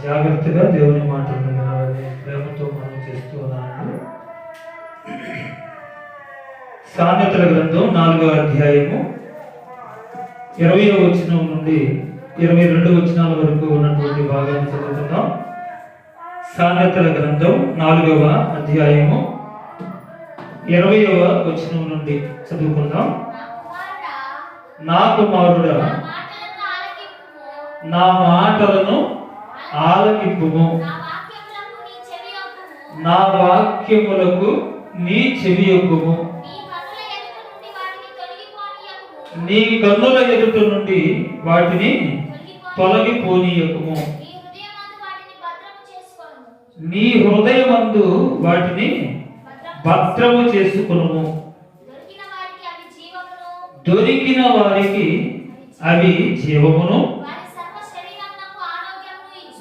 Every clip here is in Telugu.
జాగ్రత్తగా దేవుని మాటలను వినాలని ప్రేమతో మనం చేస్తూ ఉన్నాను. సామెతల గ్రంథం 4వ అధ్యాయము 20వ వచనం నుండి 22 వచనాల వరకు ఉన్నటువంటి భాగాన్ని చదువుతున్నాం. సామెతల గ్రంథం 4వ అధ్యాయము 20వ వచనం నుండి చదువుకుందాం. నా కుమారుడా, నా మాటలను ఆలకింపుము, నా వాక్యములకు నీ చెవియొగ్గుము, నీ కన్నుల ఎదుట నుండి వాటిని తొలగిపోనీయకుము, నీ హృదయమందు వాటిని భద్రము చేసుకొనుము. దొరికిన వారికి అవి జీవమును,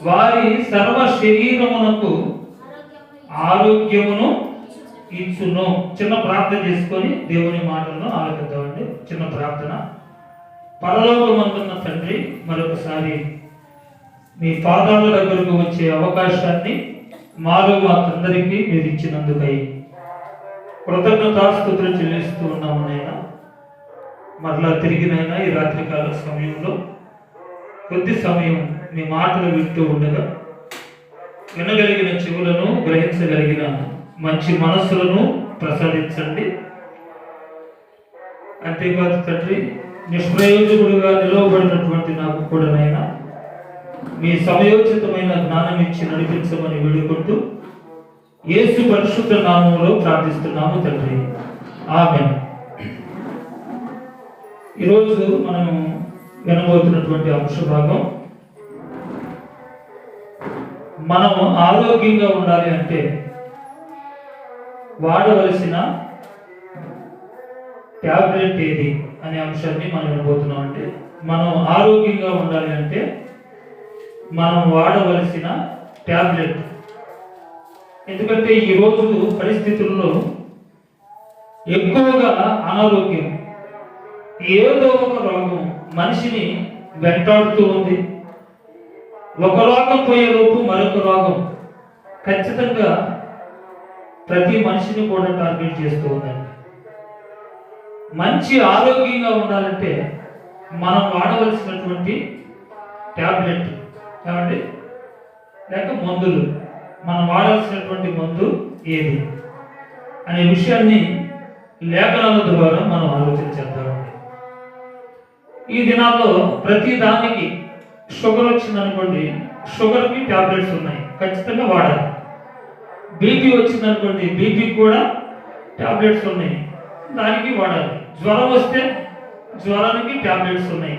వారి సర్వ శరీరమునకు ఆరోగ్యమును ఇచ్చును. చిన్న ప్రార్థన చేసుకొని దేవుని మాటలను ఆలకిద్దామండి. చిన్న ప్రార్థన. పరలోకమందున్న తండ్రి, మరొకసారి మీ పాదాల దగ్గరకు వచ్చే అవకాశాన్ని మాలో మాకందరికీ మీరు ఇచ్చినందుకై కృతజ్ఞతాస్తుతులు చెల్లిస్తూ ఉన్నాము నాయనా. మరలా తిరిగినైనా ఈ రాత్రికాల సమయంలో కొద్ది సమయం మీ మాటలు వింటూ ఉండగా వినగలిగిన చెవులను, గ్రహించగలిగిన మంచి మనస్సులను ప్రసాదించండి. అంతేకాదు తండ్రి, నిష్ప్రయోజకుడుగా నిలవబడినటువంటి నాకు కూడానైనా మీ సమయోచితమైన జ్ఞానం ఇచ్చి నడిపించమని వేడుకుంటూ యేసు పరిశుద్ధ నామములో ప్రార్థిస్తున్నాము తండ్రి, ఆమేన్. ఈరోజు మనం వినబోతున్నటువంటి అంశ భాగం, మనం ఆరోగ్యంగా ఉండాలి అంటే వాడవలసిన ట్యాబ్లెట్ ఏది అనే అంశాన్ని మనం వినబోతున్నాం. అంటే మనం ఆరోగ్యంగా ఉండాలి అంటే మనం వాడవలసిన ట్యాబ్లెట్. ఎందుకంటే ఈరోజు పరిస్థితుల్లో ఎక్కువగా అనారోగ్యం, ఏదో ఒక రోగం మనిషిని వెంటాడుతూ ఉంది. ఒక రోగం పోయేలోపు మరొక రోగం ఖచ్చితంగా ప్రతి మనిషిని కూడా టార్గెట్ చేస్తూ ఉందండి. మంచి ఆరోగ్యంగా ఉండాలంటే మనం వాడవలసినటువంటి ట్యాబ్లెట్ ఏమండి, లేక మందులు, మనం వాడాల్సినటువంటి మందు ఏది అనే విషయాన్ని లేఖనాల ద్వారా మనం ఆలోచించేద్దామండి. ఈ దినాల్లో ప్రతి దానికి షుగర్ వచ్చిందనుకోండి, షుగర్కి ట్యాబ్లెట్స్ ఉన్నాయి, ఖచ్చితంగా వాడాలి. బీపీ వచ్చిందనుకోండి, బీపీ కూడా ట్యాబ్లెట్స్ ఉన్నాయి, దానికి వాడాలి. జ్వరం వస్తే జ్వరానికి ట్యాబ్లెట్స్ ఉన్నాయి.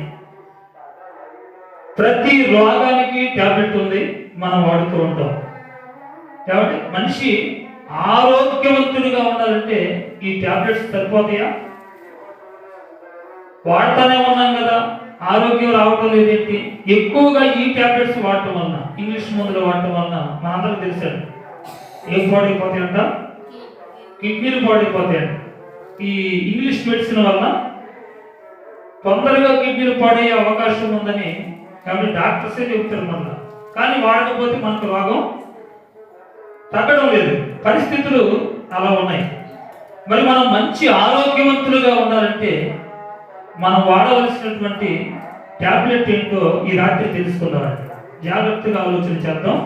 ప్రతి రోగానికి ట్యాబ్లెట్ ఉంది, మనం వాడుతూ ఉంటాం. కాబట్టి మనిషి ఆరోగ్యవంతుడిగా ఉండాలంటే ఈ ట్యాబ్లెట్స్ సరిపోతాయా? వాడుతూనే ఉన్నాం కదా, ఆరోగ్యం రావటం లేదేంటి? ఎక్కువగా ఈ ట్యాబ్లెట్స్ వాడటం వలన, ఇంగ్లీష్ మందులు వాడటం వలన మనందరికి తెలిసాడు ఏం పాడైపోతాయంట, కిడ్నీలు పాడైపోతాయంట. ఈ ఇంగ్లీష్ మెడిసిన్ వలన తొందరగా కిడ్నీలు పాడయ్యే అవకాశం ఉందని కాబట్టి డాక్టర్సే చెబుతారు మళ్ళా. కానీ వాడకపోతే మనకు రోగం తగ్గడం లేదు. పరిస్థితులు అలా ఉన్నాయి. మరి మనం మంచి ఆరోగ్యవంతులుగా ఉండాలంటే మనం వాడవలసినటువంటి ట్యాబ్లెట్ ఏంటో ఈ రాత్రి తెలుసుకుందామండి. జాగ్రత్తగా ఆలోచన చేద్దాం,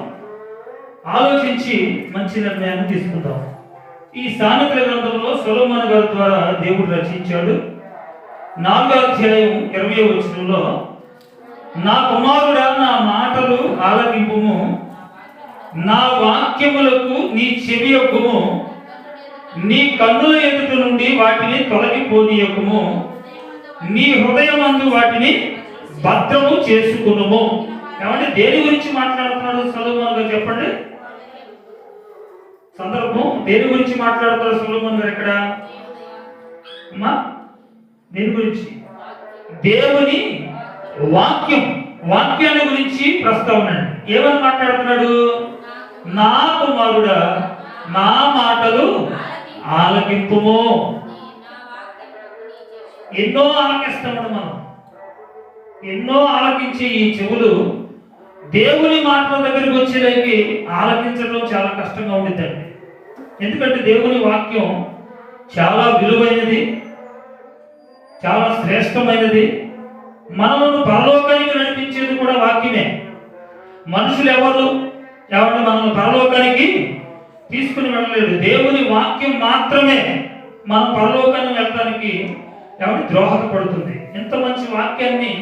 ఆలోచించి మంచి నిర్ణయాన్ని తీసుకుందాం. ఈ సామెతల గ్రంథంలో సొలొమోను గారి ద్వారా దేవుడు రచించాడు. 4వ అధ్యాయం 20వ వచనంలో, నా కుమారుడా, నా మాటలు ఆలకింపుము, నా వాక్యములకు నీ చెవియొగ్గుము, నీ కన్నుల ఎదుట నుండి వాటిని తొలగిపోనీయకుము, నీ హృదయమందు వాటిని భద్రము చేసుకునుము. ఏమంటే దేని గురించి మాట్లాడుతున్నాడు సొలొమోను గారు చెప్పండి? సందర్భం దేని గురించి మాట్లాడుతారు సొలొమోను గారు ఇక్కడ? అమ్మా, దేని గురించి? దేవుని వాక్యం, వాక్యాన్ని గురించి ప్రస్తావన. ఏమని మాట్లాడుతున్నాడు? నా కుమారుడా, నా మాటలు ఆలకింపుము. ఎన్నో ఆలకిస్తామని మనం, ఎన్నో ఆలకించే ఈ చెవులు దేవుని మాటల దగ్గర దగ్గరికి వచ్చేలాకి ఆలకించడం చాలా కష్టంగా ఉండిద్దండి. ఎందుకంటే దేవుని వాక్యం చాలా విలువైనది, చాలా శ్రేష్టమైనది. మనలను పరలోకానికి నడిపించేది కూడా వాక్యమే. మనుషులు ఎవరిని మనల్ని పరలోకానికి తీసుకుని వెళ్ళలేడు. దేవుని వాక్యం మాత్రమే మనం పరలోకానికి వెళ్ళడానికి ఎవరి దోహదపడుతుంది. ఇంత మంచి వాక్యాన్ని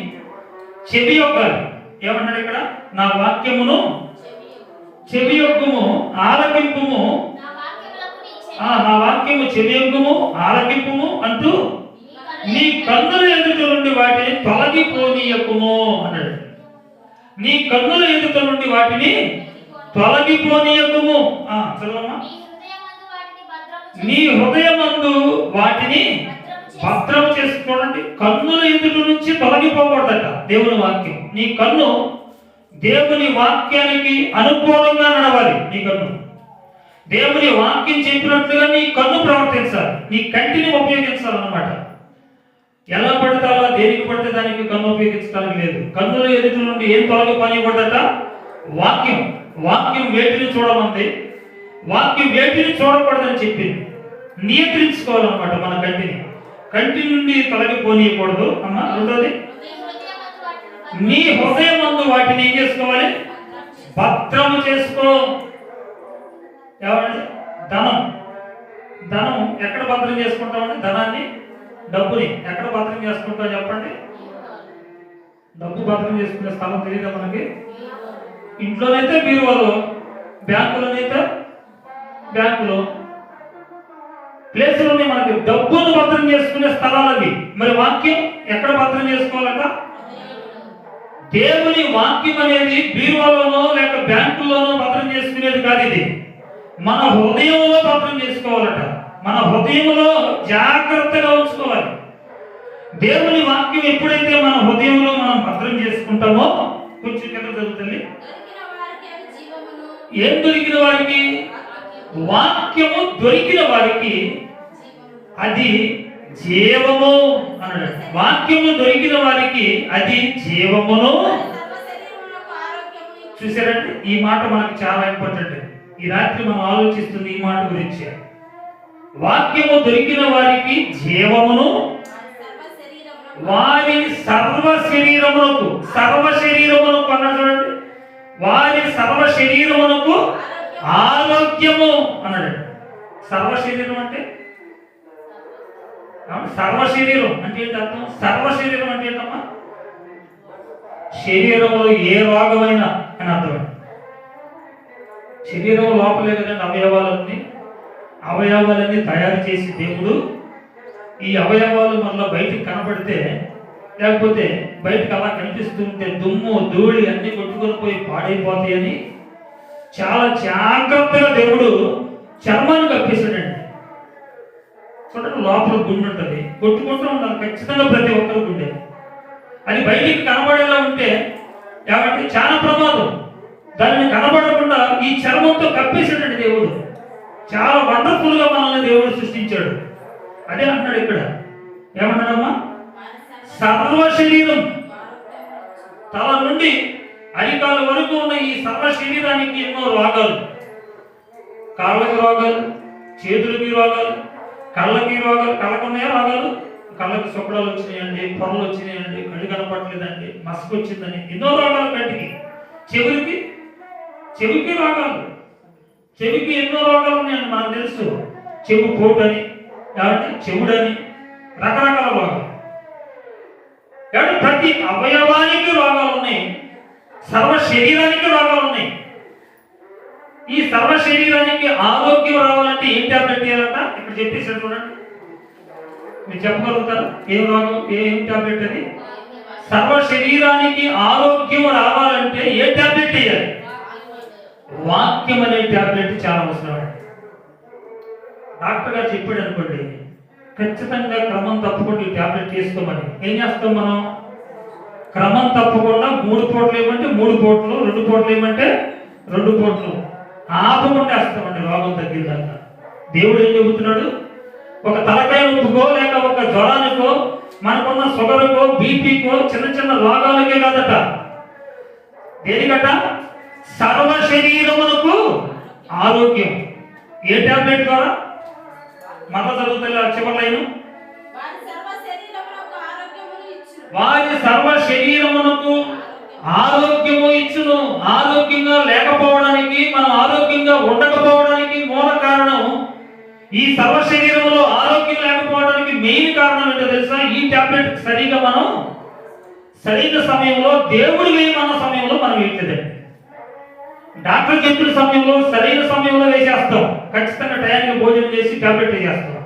చెవి యొగ్గాలి. ఏమన్నాడు ఇక్కడ? నా వాక్యమును చెవి యొగ్గుము ఆలకింపుము, నా వాక్యము చెవి యొగ్గుము ఆలకింపుము అంటూ నీ కన్నుల ఎదుట నుండి వాటిని తొలగిపోనీయకుము అన్నాడు. నీ కన్నుల ఎదుట నుండి వాటిని తొలగిపోనీయకుము. చదవమ్మా. నీ హృదయమందు వాటిని భద్రం చేసుకోండి. కన్నుల ఎదుట నుంచి తొలగిపోకూడదట దేవుని వాక్యం. నీ కన్ను దేవుని వాక్యానికి అనుకూలంగా నడవాలి. నీ కన్ను దేవుని వాక్యం చెప్పినట్లుగా నీ కన్ను ప్రవర్తించాలి. నీ కంటిని ఉపయోగించాలన్నమాట. ఎలా పడితే అలా దేనికి పడితే దానికి కన్ను ఉపయోగించడానికి లేదు. కన్నుల ఎదుట నుండి ఏం తొలగిపోనివ్వడట? వాక్యం. వాక్యం వేటిని చూడమంది, వాక్యం వేటిని చూడకూడదని చెప్పింది. నియంత్రించుకోవాలన్నమాట మన కంటిని. కంటి నుండి తొలగిపోనీయకూడదు. అమ్మా రెండోది, నీ హృదయం మందు వాటిని ఏం చేసుకోవాలి? భద్రము చేసుకో. ఏమండి? ధనం ఎక్కడ భద్రం చేసుకుంటామండి? ధనాన్ని, డబ్బుని ఎక్కడ భద్రం చేసుకుంటాం చెప్పండి? డబ్బు భద్రం చేసుకునే స్థలం తెలియదా మనకి? ఇంట్లోనైతే బీరువాలో, బ్యాంకులోనైతే బ్యాంకులో ప్లేసులు ఉన్నాయి మనకి. డబ్బును భద్రం చేసుకునే స్థలాలు అవి. మరి వాక్యం ఎక్కడ భద్రం చేసుకోవాలట? దేవుని వాక్యం అనేది బీరువాలోనో లేక బ్యాంకుల్లోనో భద్రం చేసుకునేది కాదు. ఇది మన హృదయంలో భద్రం చేసుకోవాలట. మన హృదయంలో జాగ్రత్తగా ఉంచుకోవాలి. దేవుని వాక్యం ఎప్పుడైతే మన హృదయంలో మనం భద్రం చేసుకుంటామో, కొంచెం కింద జరుగుతుంది. ఏం దొరికిన వారికి? వాక్యము దొరికిన వారికి అది జీవము అన్నాడు. వాక్యము దొరికిన వారికి అది జీవమును. చూసారండి? ఈ మాట మనకు చాలా ఇంపార్టెంట్. ఈ రాత్రి మనం ఆలోచిస్తుంది ఈ మాట గురించి. వాక్యము దొరికిన వారికి జీవమును, వారి సర్వ శరీరమునకు అన్నాడు చూడండి. వారి సర్వ శరీరమునకు ఆరోగ్యము అన్నాడు. సర్వ శరీరం అంటే సర్వ శరీరం అంటే ఏంటి అర్థం? సర్వ శరీరం అంటే ఏంటమ్మా? శరీరంలో ఏ రోగమైనా అని అర్థం. శరీరం లోపలే కదండి అవయవాలన్నీ తయారు చేసి దేవుడు ఈ అవయవాలు మళ్ళీ బయటికి కనపడితే, లేకపోతే బయటకు అలా కనిపిస్తుంటే దుమ్ము ధూళి అన్ని కొట్టుకొని పోయి పాడైపోతాయని చాలా జాగ్రత్తగా దేవుడు చర్మాన్ని కప్పేశాడండి. చూడండి, లోపల గుండె ఉంటుంది, కొట్టుకుంటూ ఉండాలి ఖచ్చితంగా ప్రతి ఒక్కరు గుండె. అది బయటికి కనబడేలా ఉంటే కాబట్టి చాలా ప్రమాదం. దాన్ని కనబడకుండా ఈ చర్మంతో కప్పేశాడండి దేవుడు. చాలా వండర్ఫుల్ గా మనల్ని దేవుడు సృష్టించాడు. అదే అంటున్నాడు ఇక్కడ. ఏమన్నాడమ్మా? సర్వ శరీరం, తల నుండి అరికాల వరకు ఉన్న ఈ సర్వ శరీరానికి ఎన్నో రోగాలు. కాళ్ళకి రోగాలు, చేతులకి రోగాలు, కళ్ళకి రోగాలు. కళ్ళకు ఉన్నాయా రోగాలు? కళ్ళకి శుక్లాలు వచ్చినాయండి, పొరలు వచ్చినాయండి, కళ్ళు కనపడలేదండి, మస్క్ వచ్చిందని ఎన్నో రోగాలు. కంటికి, చెవికి రోగాలు. చెవికి ఎన్నో రోగాలు ఉన్నాయండి మనకు తెలుసు. చెవు పోటని, చెవుడని, రకరకాల రోగాలు. కాబట్టి ప్రతి అవయవానికి రోగాలు ఉన్నాయి, సర్వ శరీరానికి రోగాలు ఉన్నాయి. ఈ సర్వ శరీరానికి ఆరోగ్యం రావాలంటే ఏం టాబ్లెట్ చేయాలంట? ఇక్కడ చెప్పేసాడు చూడండి. మీరు చెప్పగలుగుతారా ఏం రోగం, ఏం టాబ్లెట్ అది? సర్వ శరీరానికి ఆరోగ్యం రావాలంటే ఏ టాబ్లెట్ వేయాలి? వాక్యం అనే టాబ్లెట్ చాలా అవసరం. డాక్టర్ గారు చెప్పాడు అనుకోండి, ఖచ్చితంగా క్రమం తప్పకుండా ఈ టాబ్లెట్ తీసుకోమని. ఏం చేస్తాం మనం? క్రమం తప్పకుండా 3 పూటలు ఏమంటే 3 పూటలు, 2 పూటలు ఏమంటే 2 పూటలు ఆపకుండా వేస్తామండి రోగం తగ్గిందాక. దేవుడు ఏం చెబుతున్నాడు? ఒక తలకాయ నొప్పుకో లేక ఒక జ్వరానికో, మనకున్న షుగర్కో, బీపీకో, చిన్న చిన్న రోగాలకే కాదట. దేనికట? సర్వ శరీరమునకు ఆరోగ్యం. ఏ టాబ్లెట్ ద్వారా? మరలా చదువుతా చివరిలో, వారి సర్వ శరీరమునకు ఆరోగ్యము ఇచ్చును. ఆరోగ్యంగా లేకపోవడానికి, మనం ఆరోగ్యంగా ఉండకపోవడానికి మూల కారణం, ఈ సర్వ శరీరంలో ఆరోగ్యం లేకపోవడానికి మెయిన్ కారణం ఏంటో తెలుసా? ఈ టాబ్లెట్ సరిగా మనం సరైన సమయంలో, దేవుడు వేయమన్న సమయంలో మనం వేయలేదండి. డాక్టర్ చెప్పిన సమయంలో, సరైన సమయంలో వేసేస్తాం. ఖచ్చితంగా టయానికి భోజనం చేసి టాబ్లెట్ వేసేస్తాం.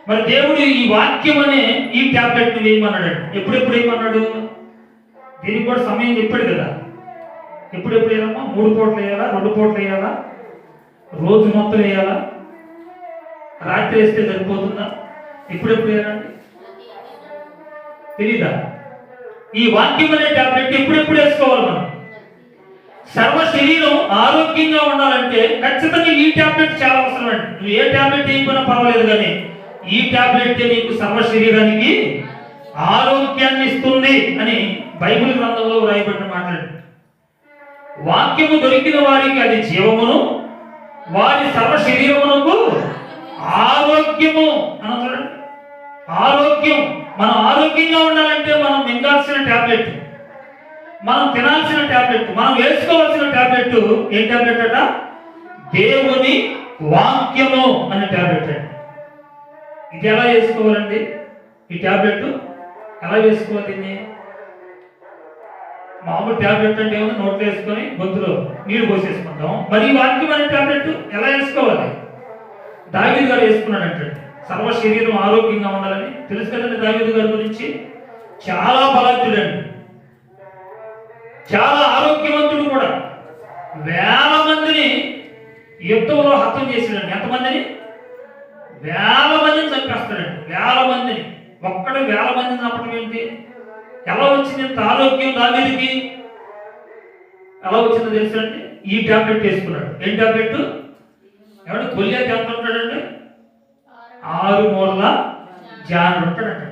మరి దేవుడు ఈ వాక్యం అనే ఈ టాబ్లెట్ వేయమన్నాడు. ఎప్పుడెప్పుడు వేయమన్నాడు? దీనికి కూడా సమయం చెప్పాడు కదా. ఎప్పుడెప్పుడు వేయాలమ్మా? 3 పూటలు వేయాలా? 2 పూటలు వేయాలా? రోజు మొత్తం వేయాలా? రాత్రి వేస్తే సరిపోతుందా? ఎప్పుడెప్పుడు వేయాలండి? తెలీదా? ఈ వాక్యం అనే టాబ్లెట్ ఎప్పుడెప్పుడు వేసుకోవాలి మనం? సర్వ శరీరం ఆరోగ్యంగా ఉండాలంటే ఖచ్చితంగా ఈ టాబ్లెట్ చాలా అవసరం అండి. నువ్వు ఏ టాబ్లెట్ వేయకపోయినా పర్వాలేదు, కానీ ఈ టాబ్లెట్ నీకు సర్వ శరీరానికి ఆరోగ్యాన్ని ఇస్తుంది అని బైబిల్ గ్రంథంలో వ్రాయబడిన మాట్లాడు. వాక్యము దొరికిన వారికి అది జీవమును, వారి సర్వ శరీరమునకు ఆరోగ్యము అని చూడండి. ఆరోగ్యం. మనం ఆరోగ్యంగా ఉండాలంటే మనం మింగాల్సిన టాబ్లెట్, మనం తినాల్సిన టాబ్లెట్, మనం వేసుకోవాల్సిన టాబ్లెట్ ఏ టాబ్లెట్ అట? దేవుని వాక్యము అనే టాబ్లెట్ అండి. ఇది ఎలా వేసుకోవాలండి? ఈ టాబ్లెట్ ఎలా వేసుకోవాలి? దీన్ని మామూలు టాబ్లెట్ అంటే ఏమో నోట్లో వేసుకొని గొంతులో నీళ్లు పోసేసుకుంటాం. మరి ఈ వాక్యం అనే టాబ్లెట్ ఎలా వేసుకోవాలి? దావీదు గారు వేసుకున్నాడు అంటే సర్వ శరీరం ఆరోగ్యంగా ఉండాలని. తెలుసు కదండి దావీదు గారి గురించి. చాలా బలాఢ్యుడండి, చాలా ఆరోగ్యవంతుడు కూడా. 1000 మందిని యుద్ధంలో హతం చేశాడండి. ఎంతమందిని? 1000 మందిని చంపేస్తాడండి. 1000 మందిని. ఒక్కడు 1000 మందిని చంపడం ఏంటి? ఎలా వచ్చింది ఇంత ఆరోగ్యం దావీదుకి? ఎలా వచ్చిందో తెలుసండి? ఈ టాబ్లెట్ వేసుకున్నాడు. ఏం టాబ్లెట్? ఎవడు గొల్లియాతు ఎంత ఉంటాడండి? 6 మూరల జానుడు ఉంటాడంట.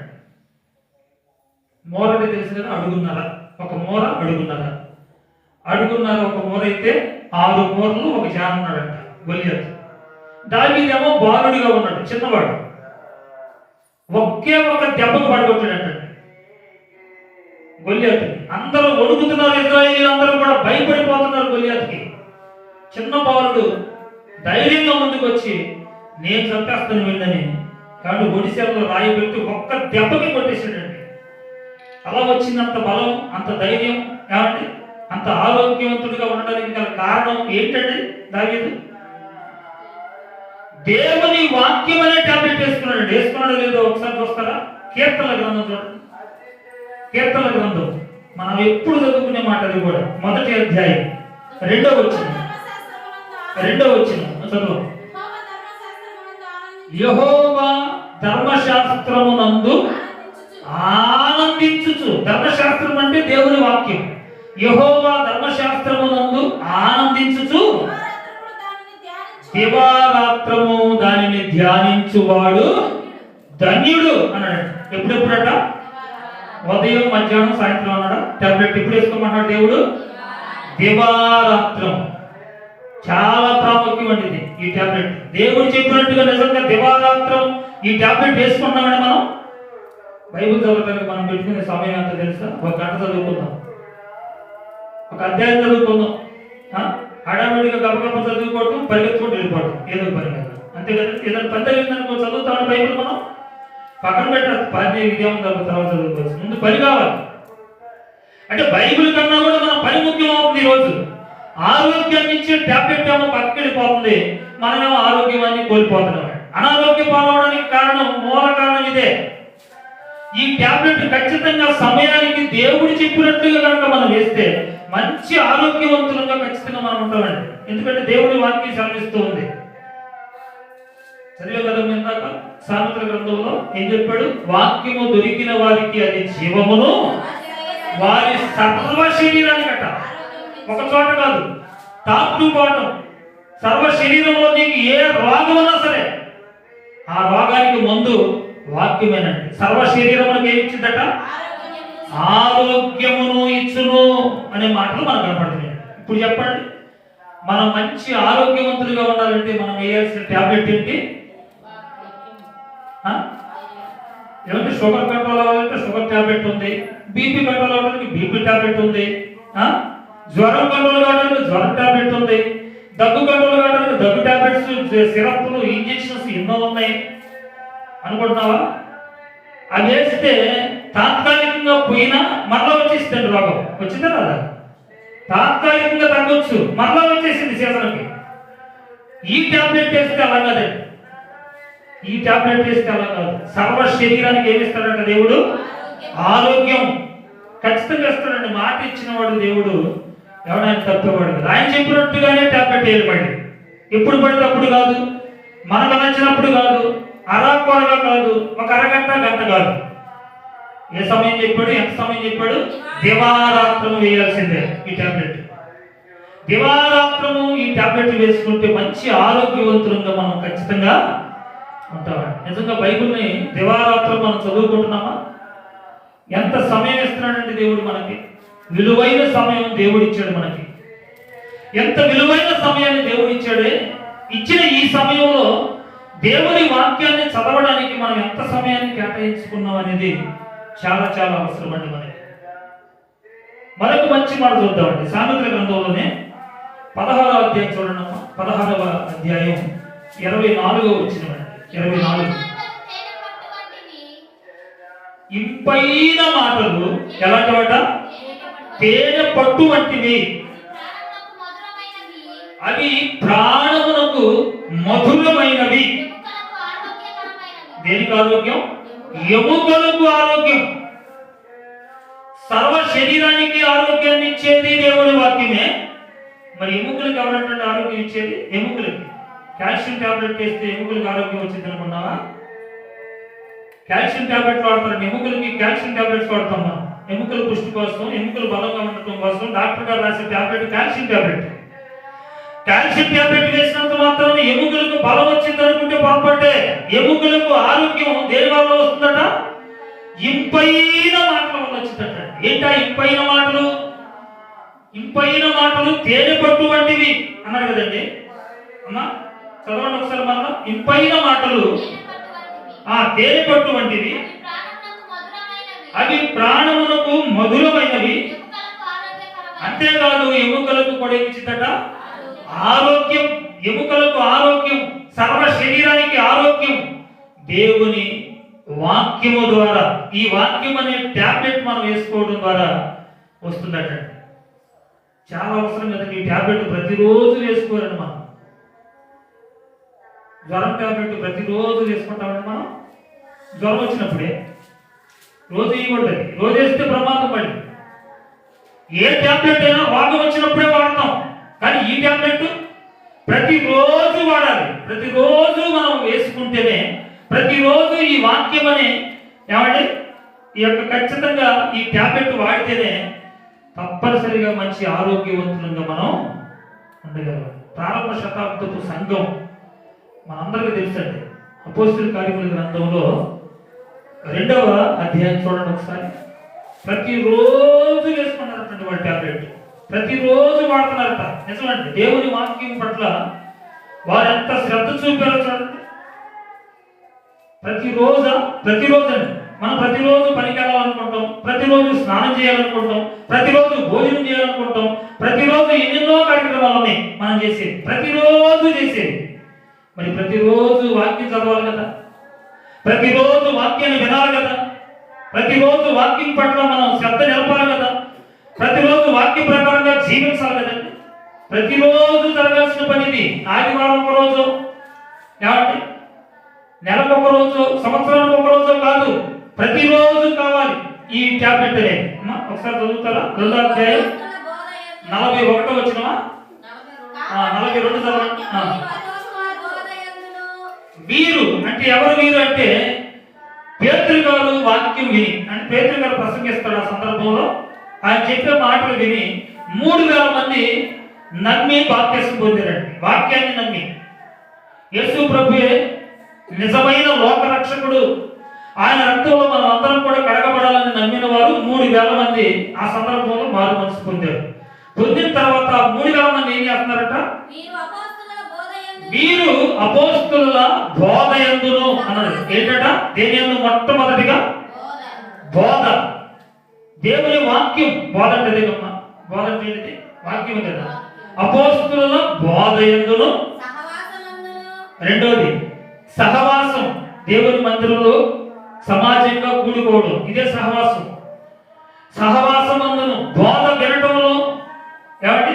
మూర అంటే తెలుసు కదా, అడుగున్నారా? ఒక మూర అడుగున్నారా? అడుగున్నారా ఒక మూర అయితే 6 మూరలు ఒక జాను ఉన్నాడంట గొల్లియాతు. దావీదేమో బాలుడిగా ఉన్నాడు, చిన్నవాడు. ఒకే ఒక దెబ్బకు పడగొట్టాడంట గొల్లియాతుని. అందరూ వణుకుతున్నారు, ఇశ్రాయేలీయులు అందరూ కూడా భయపడిపోతున్నారు గొల్లియాతుకి. చిన్న బాలుడు ధైర్యంగా ముందుకు వచ్చి నేను చంపేస్తాను వీళ్ళని కాదు ఒడిశాలో రాయి పెట్టి ఒక్క దెబ్బకి కొట్టేశాడండి. అలా వచ్చిందంత బలం, అంత ధైర్యం, ఏమండి అంత ఆరోగ్యవంతుడిగా ఉండడానికి గల కారణం ఏంటండి? దావీదు దేవుని వాక్యం అనే టాబ్లెట్ వేసుకున్నాడు. వేసుకున్నాడు లేదో ఒకసారి చూస్తారా? కీర్తనల గ్రంథం చూడండి. కీర్తనల గ్రంథం మనం ఎప్పుడు చదువుకునే మాట. అది కూడా 1వ అధ్యాయం 2వ వచనం చదువు. యెహోవా ధర్మశాస్త్రమునందు ఆనందించుచు. ధర్మశాస్త్రం అంటే దేవుని వాక్యం. యెహోవా ధర్మశాస్త్రమునందు ఆనందించుచు దివారాత్రము దానిని ధ్యానించువాడు ధన్యుడు అన్నాడు. ఎప్పుడెప్పుడట? ఉదయం, మధ్యాహ్నం, సాయంత్రం అన్నాడు. టాబ్లెట్ ఎప్పుడు వేసుకోమన్నాడు దేవుడు? దివారాత్రం. చాలా ప్రాముఖ్యం అండి ఇది. ఈ టాబ్లెట్ దేవుడు చెప్పినట్టుగా నిజంగా దివారాత్రం ఈ టాబ్లెట్ వేసుకున్నామని మనం బైబిల్ చదవడానికి మనం పెట్టుకునే సమయం ఎంత తెలుసా? 1 గంట చదువుకుందాం, 1 అధ్యాయం చదువుకుందాం. హడావిడిగా గబగబ చదువుకోవటం, పరిగెత్తుకుంటూ వెళ్ళిపోవడం ఏదో పని కదా, అంతే కదా. ఏదైనా పని తగ్గిందనుకో చదువుతామని బైబిల్ మనం పక్కన పెట్టాలి. పని విద్యం తర్వాత చదువుకోవచ్చు, ముందు పని కావాలి. అంటే బైబిల్ కన్నా కూడా మన పని ముఖ్యం అవుతుంది. ఈరోజు ఆరోగ్యాన్ని ఇచ్చే టాబ్లెట్ ఏమో పక్కకెళ్ళిపోతుంది, మనమేమో ఆరోగ్యాన్ని కోల్పోతున్నాం. అనారోగ్యం పాల్గొనడానికి మూల కారణం ఇదే. ఈ టాబ్లెట్ ఖచ్చితంగా సమయానికి దేవుడు చెప్పినట్లుగా కనుక మనం వేస్తే మంచి ఆరోగ్యవంతులుగా ఖచ్చితంగా మనం ఉంటామండి. ఎందుకంటే దేవుడి వాక్యం సెలవిస్తూ ఉంది. చదివే కదా ఇందాక సామెతల గ్రంథంలో ఏం చెప్పాడు? వాక్యము దొరికిన వారికి అది జీవమును, వారి సర్వ శరీరానికట. ఒక చోట కాదు, టాప్ టు బాటం సర్వ శరీరంలో నీకు ఏ రోగం ఉన్నా సరే ఆ రోగానికి మందు వాక్యమేనండి. సర్వ శరీరములకు ఏమి ఇచ్చిందట? ఆరోగ్యమును ఇచ్చును అనే మాటలు మనకు కనపడుతున్నాయి. ఇప్పుడు చెప్పండి, మనం మంచి ఆరోగ్యవంతులుగా ఉండాలంటే మనం వేయాల్సిన టాబ్లెట్ ఏంటి? ఏమంటే షుగర్ కంట్రోల్ అవ్వాలంటే షుగర్ టాబ్లెట్ ఉంది, బీపీ కంట్రోల్ అవ్వడానికి బీపీ టాబ్లెట్ ఉంది, జ్వరం కంట్రోల్ కావడానికి జ్వరం టాబ్లెట్ ఉంది, దగ్గు కంట్రోల్ కావడానికి దగ్గు టాబ్లెట్స్, సిరప్లు, ఇంజెక్షన్స్ ఎన్నో ఉన్నాయి అనుకుంటున్నావా? అవి వేస్తే తాత్కాలికంగా పోయినా మరలా వచ్చేసిందండి రోగం. వచ్చిందా కదా? తాత్కాలికంగా తగ్గొచ్చు, మరలా వచ్చేసింది సీజన్కి. ఈ టాబ్లెట్ వేస్తే అలా కాదండి, ఈ టాబ్లెట్ వేస్తే అలా కాదు. సర్వ శరీరానికి ఏమి ఇస్తాడంట దేవుడు? ఆరోగ్యం ఖచ్చితంగా ఇస్తాడండి. మాట ఇచ్చిన వాడు దేవుడు ఎవరైనా తప్పేవాడు కదా. ఆయన చెప్పినట్టుగానే టాబ్లెట్ వేయబడి, ఎప్పుడు పడితే అప్పుడు కాదు, మనకు నచ్చినప్పుడు కాదు, అరాకొరగా కాదు, ఒక అరగంట గంట కాదు. ఏ సమయం చెప్పాడు? ఎంత సమయం చెప్పాడు? దివారాత్రము వేయాల్సిందే ఈ టాబ్లెట్. దివారాత్రము ఈ టాబ్లెట్ వేసుకుంటే మంచి ఆరోగ్యవంతులుగా మనం ఖచ్చితంగా ఉంటామండి. నిజంగా బైబిల్ని దివారాత్రం మనం చదువుకుంటున్నామా? ఎంత సమయం ఇస్తున్నాడండి దేవుడు మనకి? విలువైన సమయం దేవుడు ఇచ్చాడు మనకి. ఎంత విలువైన సమయాన్ని దేవుడు ఇచ్చాడే. ఇచ్చిన ఈ సమయంలో దేవుని వాక్యాన్ని చదవడానికి మనం ఎంత సమయాన్ని కేటాయించుకున్నాం అనేది చాలా చాలా అవసరం అండి మనకి. మరొక మంచి మాట చూద్దామండి. సామెతల గ్రంథంలోనే 16వ అధ్యాయం చూడండి. 16వ అధ్యాయం 24వ వచనం. 24 ఇంపైన మాటలు ఎలాంటివట? తేనె పట్టు వంటివి, అవి ప్రాణమునకు మధురమైనవి. దేనికి ఆరోగ్యం? ఎముకలకు ఆరోగ్యం. సర్వ శరీరానికి ఆరోగ్యాన్ని ఇచ్చేది దేవుని వాక్యమే. మరి ఎముకలకు ఎవరంటే ఆరోగ్యం ఇచ్చేది? ఎముకలకి. కాల్షియం టాబ్లెట్ వేస్తే ఎముకలకు ఆరోగ్యం వచ్చింది అనుకున్నావా? కాల్షియం టాబ్లెట్ వాడతారు. ఎముకలకి కాల్షియం టాబ్లెట్స్ వాడతాం మనం. ఎముకల పుష్టి కోసం, ఎముకలు బలంగా ఉండటం కోసం డాక్టర్ గారు రాసే tablet calcium tablet. Calcium tablet వేసినంత మాత్రాన ఎముకలకు బలం వచ్చింది అనుకుంటే పొరపాటే. ఎముకలకు ఆరోగ్యం దేని వల్ల వస్తుందట? ఇంపైన మాటల వల్ల వచ్చిందట. ఏంటా ఇంపైన మాటలు? ఇంపైన మాటలు తేనె పట్టు వంటివి అన్నారు కదండి. అమ్మా చదవండి ఒకసారి. మనం ఇంపైన మాటలు తేనె పట్టు వంటివి, అవి ప్రాణమునకు మధురమైనవి. అంతేకాదు ఎముకలకు కూడా ఇచ్చిందట ఆరోగ్యం. ఎముకలకు ఆరోగ్యం, సర్వ శరీరానికి ఆరోగ్యం దేవుని వాక్యము ద్వారా. ఈ వాక్యం అనే టాబ్లెట్ మనం వేసుకోవడం ద్వారా వస్తుందట. చాలా అవసరం కదండి ఈ టాబ్లెట్. ప్రతిరోజు వేసుకోవాలండి మనం. జ్వరం టాబ్లెట్ ప్రతిరోజు వేసుకుంటామండి మనం. జ్వరం వచ్చినప్పుడే రోజు ఇవ్వండి. రోజు వేస్తే ప్రమాదం పడి. ఏ టాబ్లెట్ అయినా రోగం వచ్చినప్పుడే వాడతాం, కానీ ఈ టాబ్లెట్ ప్రతిరోజు వాడాలి. ప్రతిరోజు మనం వేసుకుంటేనే, ప్రతిరోజు ఈ వాక్యం అనే ఏమండి ఈ యొక్క ఖచ్చితంగా ఈ టాబ్లెట్ వాడితేనే తప్పనిసరిగా మంచి ఆరోగ్యవంతులంగా మనం ఉండగలం. ప్రారంభ శతాబ్దపు సంఘం మనందరికీ తెలుసండి. అపోస్తలుల కార్యముల గ్రంథంలో 2వ అధ్యాయం చూడండి ఒకసారి. ప్రతిరోజు వేసుకున్నారట వాళ్ళ టాబ్లెట్. ప్రతిరోజు వాడుతున్నారట. నిజమండి. దేవుని వాక్యం పట్ల వారు ఎంత శ్రద్ధ చూపారో చూడండి. ప్రతిరోజు అండి. మనం ప్రతిరోజు పనికి వెళ్ళాలనుకుంటాం, ప్రతిరోజు స్నానం చేయాలనుకుంటాం, ప్రతిరోజు భోజనం చేయాలనుకుంటాం, ప్రతిరోజు ఎన్నెన్నో కార్యక్రమాలని మనం చేసేది, ప్రతిరోజు చేసేది. మరి ప్రతిరోజు వాక్యం చదవాలి కదా, ప్రతిరోజు వాక్యాన్ని వినాలి కదా, ప్రతిరోజు వాక్యం పట్ల మనం శ్రద్ధ నిలపాలి కదా, ప్రతిరోజు వాక్య ప్రకారంగా జీవించాలి కదండి. ప్రతిరోజు జరగాల్సిన పనిది. ఆదివారం ఒక రోజు, కాబట్టి నెలకు ఒక రోజు, సంవత్సరానికి ఒక రోజు కాదు, ప్రతిరోజు కావాలి ఈ టాబ్లెట్ అనేది. ఒకసారి చదువుతారా? 2వ అధ్యాయం 41వ వచనమా? 42 చదవండి. వీరు అంటే ఎవరు? వీరు అంటే పేతురు గారు వాక్యం విని, అంటే పేతురు గారు ప్రసంగిస్తాడు. ఆ సందర్భంలో ఆయన చెప్పే మాటలు విని 3000 మంది నమ్మి బాప్తిసం పొందారండి. వాక్యాన్ని నమ్మి యేసు ప్రభువే నిజమైన లోక రక్షకుడు, ఆయన రక్తంలో మనం అందరం కూడా కడగబడాలని నమ్మిన వారు 3000 మంది ఆ సందర్భంలో మారు మనసు పొందారు. పొందిన తర్వాత 3000 మంది ఏం చేస్తున్నారట? వీరు అపోస్తుల బోధ యందును అన్నది ఏంటట? దేని యందు? మొట్టమొదటిగా బోధ. దేవుని వాక్యం బోధ అంటే దేనమ్మా? బోధ అంటే ఏంటిది? వాక్యం కదా. అపోస్తుల బోధ యందును. రెండోది సహవాసం. దేవుని మందిరంలో సమాజంగా కూడుకోవడం, ఇదే సహవాసం. సహవాసం అందును, బోధ వినటంలో, ఏమంటే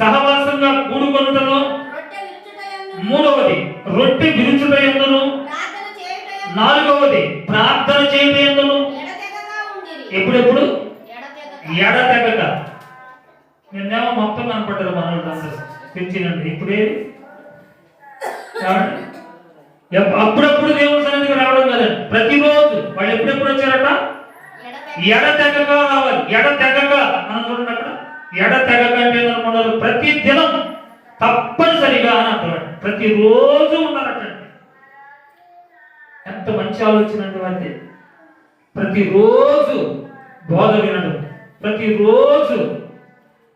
సహవాసంగా కూడుకొనుటలో. మూడవది రొట్టె విరుచుట యందును. నాలుగవది ప్రార్థన చేయుట యందును. ఎప్పుడెప్పుడు? ఎడతెగక. నిన్నేమో మొత్తం కనపడ్డారు మనోళ్ళు అందరూ తెచ్చినండి. ఇప్పుడే అప్పుడప్పుడు దేవుని సన్నిధికి రావడం కదండి, ప్రతిరోజు. వాళ్ళు ఎప్పుడెప్పుడు వచ్చారట? ఎడతెగక రావాలి. ఎడతెగక మనం చూడండి అక్కడ. ఎడతెగక అంటే అనుకున్నారు ప్రతి దినం తప్పనిసరిగా అని అంటారు. ప్రతిరోజు ఉన్నారటండి. ఎంత మంచి ఆలోచన అండి వారిది. ప్రతిరోజు బోధ వినడం, ప్రతిరోజు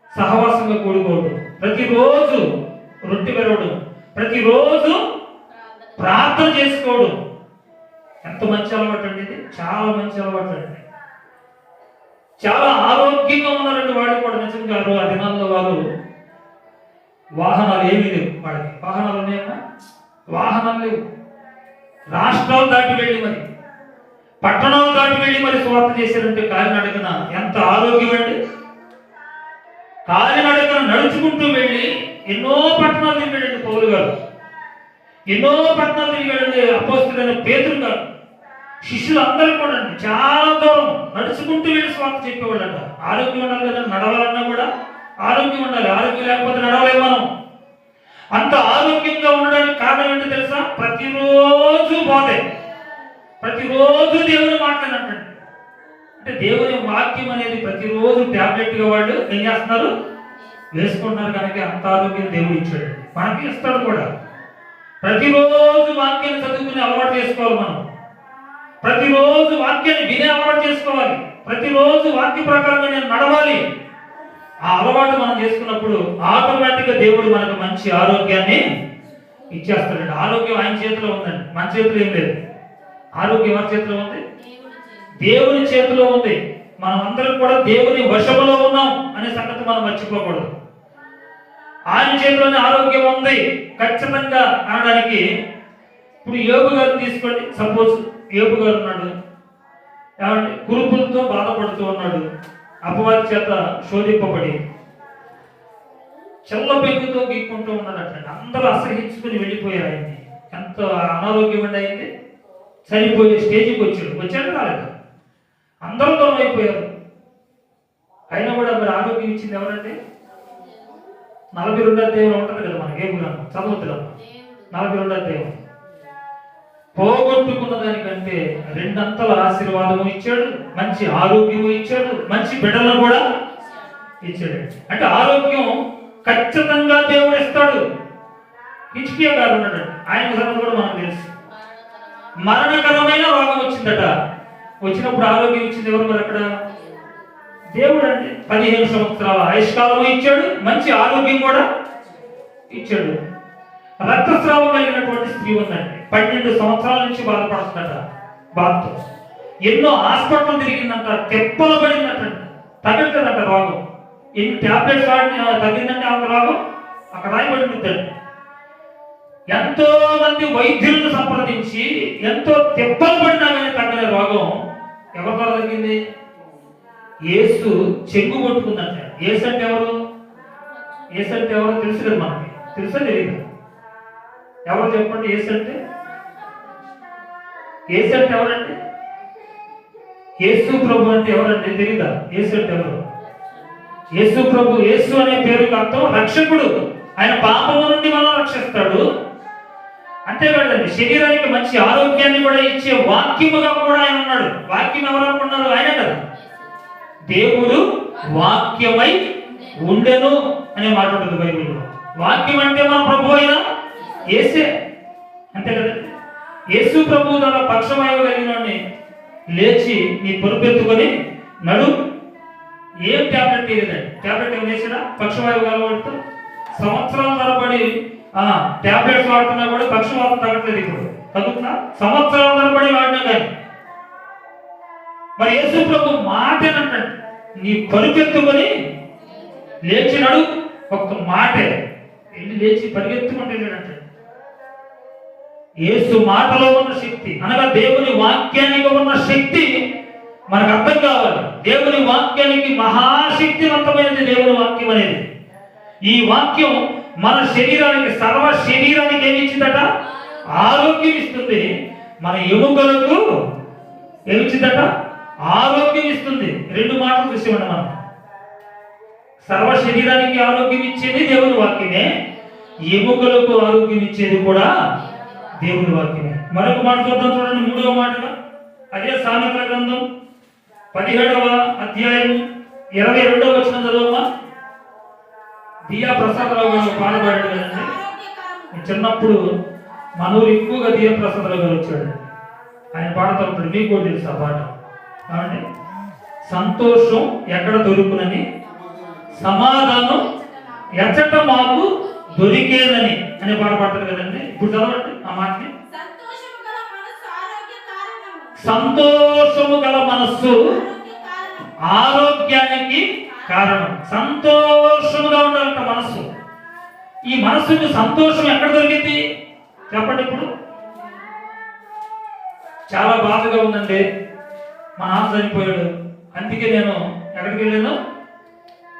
సహవాసంగా కూడుకోవడం, ప్రతిరోజు రొట్టె విరవడం, ప్రతిరోజు ప్రార్థన చేసుకోవడం. ఎంత మంచి అలవాటు అండి ఇది. చాలా మంచి అలవాటు అండి. చాలా ఆరోగ్యంగా ఉన్నారండి వాళ్ళు కూడా. నిజంగా ఆ దినాల్లో వారు వాహనాలు ఏమీ లేవు. వాళ్ళకి వాహనాలు ఉన్నాయమ్మా? వాహనాలు లేవు. రాష్ట్రాలు దాటి వెళ్ళి మరి, పట్టణాలు దాటి వెళ్ళి మరి స్వార్థ చేశారంటే కాలినడకన. ఎంత ఆరోగ్యం అండి. కాలినడకన నడుచుకుంటూ వెళ్ళి ఎన్నో పట్టణాలు తిరిగాడండి పౌలు గారు. ఎన్నో పట్టణాలు తిరిగాడండి అపోస్తలుడైన పేతురు గారు. శిష్యులు అందరూ కూడా అండి చాలా దూరం నడుచుకుంటూ వెళ్ళి స్వార్థ చెప్పేవాళ్ళంట. ఆరోగ్యం ఉండాలి కదా, నడవాలన్నా కూడా ఆరోగ్యం ఉండాలి. ఆరోగ్యం లేకపోతే నడవలేము మనం. అంత ఆరోగ్యంగా ఉండడానికి కారణం ఏంటో తెలుసా? ప్రతిరోజు బోధే, ప్రతిరోజు దేవుని మాట్లాడినట్టండి. అంటే దేవుని వాక్యం అనేది ప్రతిరోజు టాబ్లెట్గా వాళ్ళు ఏం చేస్తున్నారు? వేసుకుంటున్నారు. కనుక అంత ఆరోగ్యం దేవుడు ఇచ్చాడు, మనకి ఇస్తాడు కూడా. ప్రతిరోజు వాక్యాన్ని చదువుకునే అలవాటు చేసుకోవాలి మనం. ప్రతిరోజు వాక్యాన్ని వినే అలవాటు చేసుకోవాలి. ప్రతిరోజు వాక్య ప్రకారంగా నేను నడవాలి. ఆ అలవాటు మనం చేసుకున్నప్పుడు ఆటోమేటిక్గా దేవుడు మనకు మంచి ఆరోగ్యాన్ని ఇచ్చేస్తాడండి. ఆరోగ్యం ఆయన చేతిలో ఉందండి, మన చేతిలో ఏం లేదు. ఆరోగ్యం ఎవరి చేతిలో ఉంది? దేవుని చేతిలో ఉంది. మనం అందరం కూడా దేవుని వశములో ఉన్నాం అనే సంగతి మనం మర్చిపోకూడదు. ఆయన చేతిలోనే ఆరోగ్యం ఉంది ఖచ్చితంగా అనడానికి. ఇప్పుడు యోబు గారు తీసుకోండి. సపోజ్ యోబు గారు ఉన్నాడు, ఏమంటే కురుపులతో బాధపడుతూ ఉన్నాడు, అపవాది చేత శోధింపబడి చెల్ల పెంకుతో గీక్కుంటూ ఉన్నాడట. అందరూ అసహించుకుని వెళ్ళిపోయారు ఆయన్ని. ఎంత అనారోగ్యం అండి అయింది. చనిపోయే స్టేజ్కి వచ్చాడు రాలేదు. అందరూ దూరం అయిపోయారు. అయినా కూడా మరి ఆరోగ్యం ఇచ్చింది ఎవరంటే? 42వ అధ్యాయం ఉంటుంది కదా మనకి. ఏ గుణం చదువుతున్నాం? 42వ అధ్యాయం. పోగొట్టుకున్న దానికంటే రెండంతల ఆశీర్వాదము ఇచ్చాడు, మంచి ఆరోగ్యము ఇచ్చాడు, మంచి బిడ్డలను కూడా ఇచ్చాడు. అంటే ఆరోగ్యం ఖచ్చితంగా దేవుడు ఇస్తాడు. హిజ్కియా గారు ఉన్నాడు, ఆయన సంగతి కూడా మనకు తెలుసు. మరణకరమైన రోగం వచ్చిందట. వచ్చినప్పుడు ఆరోగ్యం ఇచ్చింది ఎవరు మరి అక్కడ? దేవుడు అండి. 15 సంవత్సరాల ఆయుష్కాలం ఇచ్చాడు, మంచి ఆరోగ్యం కూడా ఇచ్చాడు. రక్తస్రావం కలిగినటువంటి స్త్రీ ఉందండి, 12 సంవత్సరాల నుంచి బాధపడుతుందట బాధతో. ఎన్నో హాస్పిటల్ తిరిగిందంట, తెప్పలు పడిందంట, తగ్గట్లేదంట రోగం. ఎన్ని టాబ్లెట్స్ తగ్గిందంటే ఆమె రోగం అక్కడ రాయబడి ఉంటుందండి. ఎంతో మంది వైద్యులను సంప్రదించి ఎంతో తెప్పలు పడినా కానీ తగ్గని రోగం ఎవరి ద్వారా తగ్గింది? యేసు చెంగు కొట్టుకుందంట. యేసు అంటే ఎవరు? యేసు అంటే ఎవరో తెలుసు కదా మనకి. తెలుసా తెలియదు? ఎవరు చెప్పండి. యేసు అంటే ఎవరంటే? యేసు ప్రభు అంటే ఎవరంటే తెలీదా? యేసు అంటే ఎవరు? యేసు ప్రభు, యేసు అనే పేరుకి అర్థం రక్షకుడు. ఆయన పాపము నుండి మనం రక్షిస్తాడు. అంతేకాదండి, శరీరానికి మంచి ఆరోగ్యాన్ని కూడా ఇచ్చే వాక్యముగా కూడా ఆయన ఉన్నాడు. వాక్యం ఎవరు అనుకున్నారు? ఆయనే కదా. దేవుడు వాక్యమై ఉండెను అనే మాట ఉంటుంది బైబిల్లో. వాక్యం అంటే మన ప్రభు అయినా యేసే, అంతే కదా. యేసు ప్రభు తన పక్షవాయువు కలిగిన లేచి నీ పొరుపెత్తుకొని నడు. ఏం టాబ్లెట్ తీయలేదండి. టాబ్లెట్ ఏం చేసినా పక్షవాయువు కలవడుతూ సంవత్సరాల తరబడి టాబ్లెట్స్ వాడుతున్నా కూడా పక్షవాతం తగ్గట్లేదు. ఇప్పుడు తగ్గుతున్నా సంవత్సరాల తరబడి వాడినా కానీ. మరి యేసు ప్రభు మాట ఏనంటాడు, నీ పరుగెత్తుకొని లేచినాడు. ఒక్క మాటే వెళ్ళి లేచి పరిగెత్తుకుంటే వెళ్ళాడంటాడు. యేసు మాటలో ఉన్న శక్తి అనగా దేవుని వాక్యానికి ఉన్న శక్తి మనకు అర్థం కావాలి. దేవుని వాక్యానికి మహాశక్తివంతమైనది దేవుని వాక్యం అనేది. ఈ వాక్యం మన శరీరానికి, సర్వ శరీరానికి ఏమి ఇచ్చిందట? ఆరోగ్యం ఇస్తుంది. మన ఎముకలకు ఏమిచ్చిందట? ఆరోగ్యం ఇస్తుంది. రెండు మాటలు చూసేవాడు మనం. సర్వ శరీరానికి ఆరోగ్యం ఇచ్చేది దేవుని వాక్యమే, ఎముకలకు ఆరోగ్యం ఇచ్చేది కూడా దేవుని వాక్యమే. మరొక మాట చూద్దాం, చూడండి. 3వ మాటగా అదే సామెతల గ్రంథం 17వ అధ్యాయం 22వ వచనం చదవమ్మా. దియా ప్రసాదరావు గారు పాడబడ్డాడు కదండి. చిన్నప్పుడు మన ఊరు ఎక్కువగా దియా ప్రసాదరావు గారు వచ్చాడు. ఆయన పాడుతూ ఉంటాడు, మీకు కూడా తెలుసు ఆ పాట. కాబట్టి సంతోషం ఎక్కడ దొరుకునని, సమాధానం ఎచ్చట మాకు దొరికేదని అనే పాట పాడతారు కదండి. ఇప్పుడు చదవండి ఆ మాటని. సంతోషము గల మనస్సు ఆరోగ్యానికి కారణం. సంతోషముగా ఉండాలంట మనస్సు. ఈ మనస్సుకు సంతోషం ఎక్కడ దొరికింది చెప్పండి. ఇప్పుడు చాలా బాధగా ఉందండి, మా నాన్న చనిపోయాడు, అందుకే నేను ఎక్కడికి వెళ్ళాను,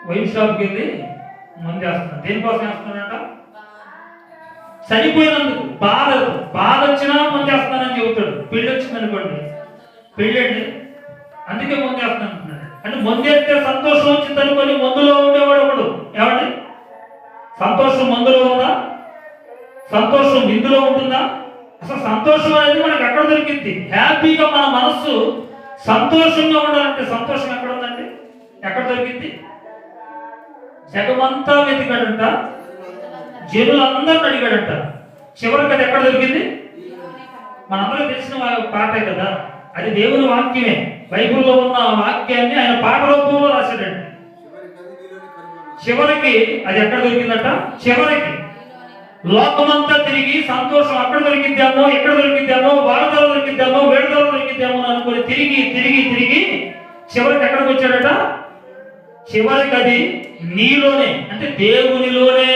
వైన్ షాప్కి వెళ్ళి మందు వేస్తున్నాను. దేనికోసం వేస్తున్నానంట? చనిపోయినందుకు బాధ వచ్చినా మందు వేస్తున్నానని చెబుతాడు. పెళ్ళి వచ్చింది అనుకోండి, పెళ్ళండి అందుకే మందు వేస్తున్నాను అంటున్నాడు. అంటే మందు వేస్తే సంతోషం వచ్చింది అనుకొని మందులో ఉండేవాడు ఒకడు. ఏమండి, సంతోషం మందులో ఉందా? సంతోషం ఇందులో ఉంటుందా? అసలు సంతోషం అనేది మనకు ఎక్కడ దొరికింది? హ్యాపీగా మన మనస్సు సంతోషంగా ఉండాలంటే సంతోషం ఎక్కడ ఉందండి? ఎక్కడ దొరికింది? జగమంతా వెతికాడంట, జనులందరిని అడిగాడంట. చివరికి అది ఎక్కడ దొరికింది? మనందరూ తెలిసిన పాటే కదా, అది దేవుని వాక్యమే. బైబిల్లో ఉన్న వాక్యాన్ని ఆయన పాట రూపంలో రాశాడండి. చివరికి అది ఎక్కడ దొరికిందట? చివరికి లోకమంతా తిరిగి సంతోషం అక్కడ దొరికిద్దామో, ఎక్కడ దొరికిద్దామో, వాడదాలు దొరికిద్దామో, వేడదాలు దొరికిద్దామో అనుకుని తిరిగి తిరిగి తిరిగి చివరికి ఎక్కడికి వచ్చాడట? చివరికి అది నీలోనే, అంటే దేవునిలోనే.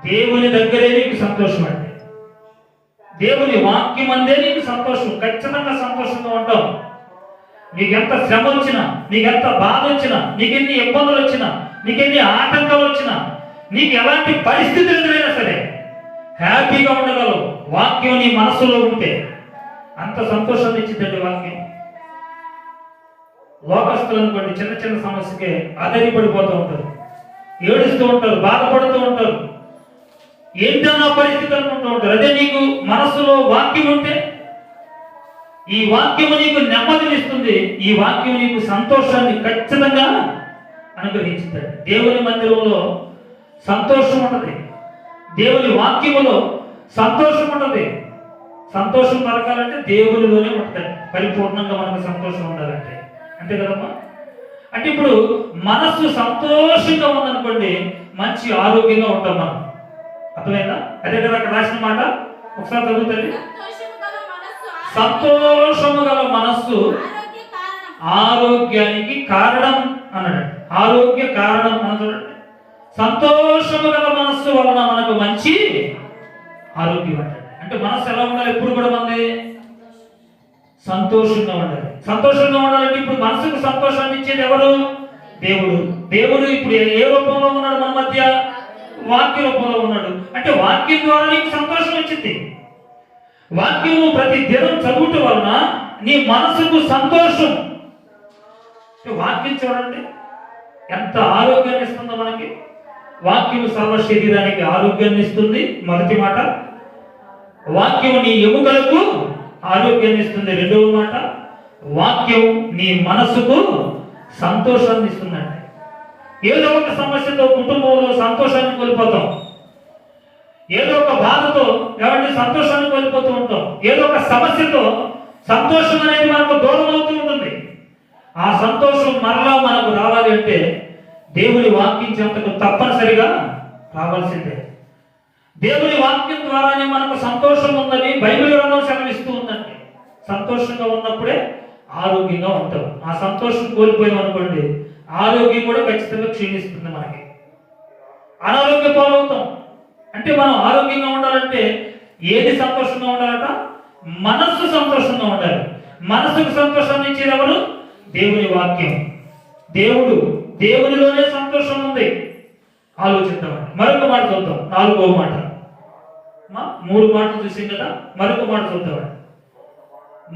దేవుని దగ్గరే నీకు సంతోషం అంటే, దేవుని వాక్యం అందే నీకు సంతోషం. ఖచ్చితంగా సంతోషంగా ఉంటావు. నీకెంత శ్రమ వచ్చినా, నీకెంత బాధ వచ్చినా, నీకెన్ని ఇబ్బందులు వచ్చినా, నీకెన్ని ఆటంకాలు వచ్చినా, నీకు ఎలాంటి పరిస్థితులు ఎదురైనా సరే హ్యాపీగా ఉండగలవు. వాక్యం నీ మనసులో ఉంటే అంత సంతోషాన్ని ఇచ్చిందండి వాక్యం. లోకస్తులు అనుకోండి, చిన్న చిన్న సమస్యకే ఆధారపడిపోతూ ఉంటారు, ఏడుస్తూ ఉంటారు, బాధపడుతూ ఉంటారు, ఏంటన్నా పరిస్థితి అనుకుంటూ ఉంటారు. అదే నీకు మనస్సులో వాక్యం ఉంటే ఈ వాక్యము నీకు నెమ్మదినిస్తుంది. ఈ వాక్యం నీకు సంతోషాన్ని ఖచ్చితంగా అనుగ్రహించుతాడు. దేవుని మందిరంలో సంతోషం ఉంటుంది, దేవుని వాక్యములో సంతోషం ఉంటుంది. సంతోషం దొరకాలంటే దేవునిలోనే ఉంటుంది. పరిపూర్ణంగా మనకు సంతోషం ఉండాలంటే, అంతే కదమ్మా. అంటే ఇప్పుడు మనస్సు సంతోషంగా ఉందనుకోండి, మంచి ఆరోగ్యంగా ఉంటాం మనం. అర్థమైందా? అదే కదా అక్కడ రాసిన మాట. ఒకసారి చదువుతుంది. సంతోషము గల మనస్సు ఆరోగ్యానికి కారణం అన్నాడు. ఆరోగ్య కారణం అని చూడండి. సంతోషము గల మనస్సు వలన మనకు మంచి ఆరోగ్యం అంటాడు. అంటే మనస్సు ఎలా ఉండాలి? ఎప్పుడు కూడా మంది సంతోషంగా ఉండాలి. సంతోషంగా ఉండాలంటే ఇప్పుడు మనసుకు సంతోషాన్ని ఇచ్చేది ఎవరు? దేవుడు. దేవుడు ఇప్పుడు ఏ రూపంలో ఉన్నాడు మన మధ్య? వాక్య రూపంలో ఉన్నాడు. అంటే వాక్యం ద్వారా నీకు సంతోషం వచ్చింది. వాక్యము ప్రతి దినం చదువుట వలన నీ మనసుకు సంతోషం. వాక్యం చూడండి ఎంత ఆరోగ్యాన్ని ఇస్తుందో మనకి. వాక్యం సర్వ శరీరానికి ఆరోగ్యాన్ని ఇస్తుంది. మొదటి మాట. వాక్యం నీ ఎముకలకు ఆరోగ్యాన్ని ఇస్తుంది. రెండవ మాట, వాక్యం నీ మనసుకు సంతోషాన్ని ఇస్తుందండి. ఏదో ఒక సమస్యతో కుటుంబంలో సంతోషాన్ని కోల్పోతాం, ఏదో ఒక బాధతో ఎవరిని సంతోషాన్ని కోల్పోతూ ఉంటాం, ఏదో ఒక సమస్యతో సంతోషం అనేది మనకు దూరం అవుతూ ఉంటుంది. ఆ సంతోషం మరలా మనకు రావాలి అంటే దేవుని వాక్యం చెంతకు తప్పనిసరిగా రావాల్సిందే. దేవుని వాక్యం ద్వారానే మనకు సంతోషం ఉందని బైబిల్ గ్రంథం సెలవిస్తూ ఉందండి. సంతోషంగా ఉన్నప్పుడే ఆరోగ్యంగా ఉంటాం. ఆ సంతోషం కోల్పోయాం అనుకోండి, ఆరోగ్యం కూడా ఖచ్చితంగా క్షీణిస్తుంది. మనకి అనారోగ్య పాలవుతాం. అంటే మనం ఆరోగ్యంగా ఉండాలంటే ఏది సంతోషంగా ఉండాలట? మనస్సు సంతోషంగా ఉండాలి. మనస్సుకు సంతోషాన్ని ఇచ్చేది ఎవరు? దేవుని వాక్యం. దేవునిలోనే సంతోషం ఉంది. ఆలోచిద్దామండి. మరొక మాట చూద్దాం. 4వ మాట. 3 మాటలు చూసాం కదా, మరొక మాట చూద్దామండి.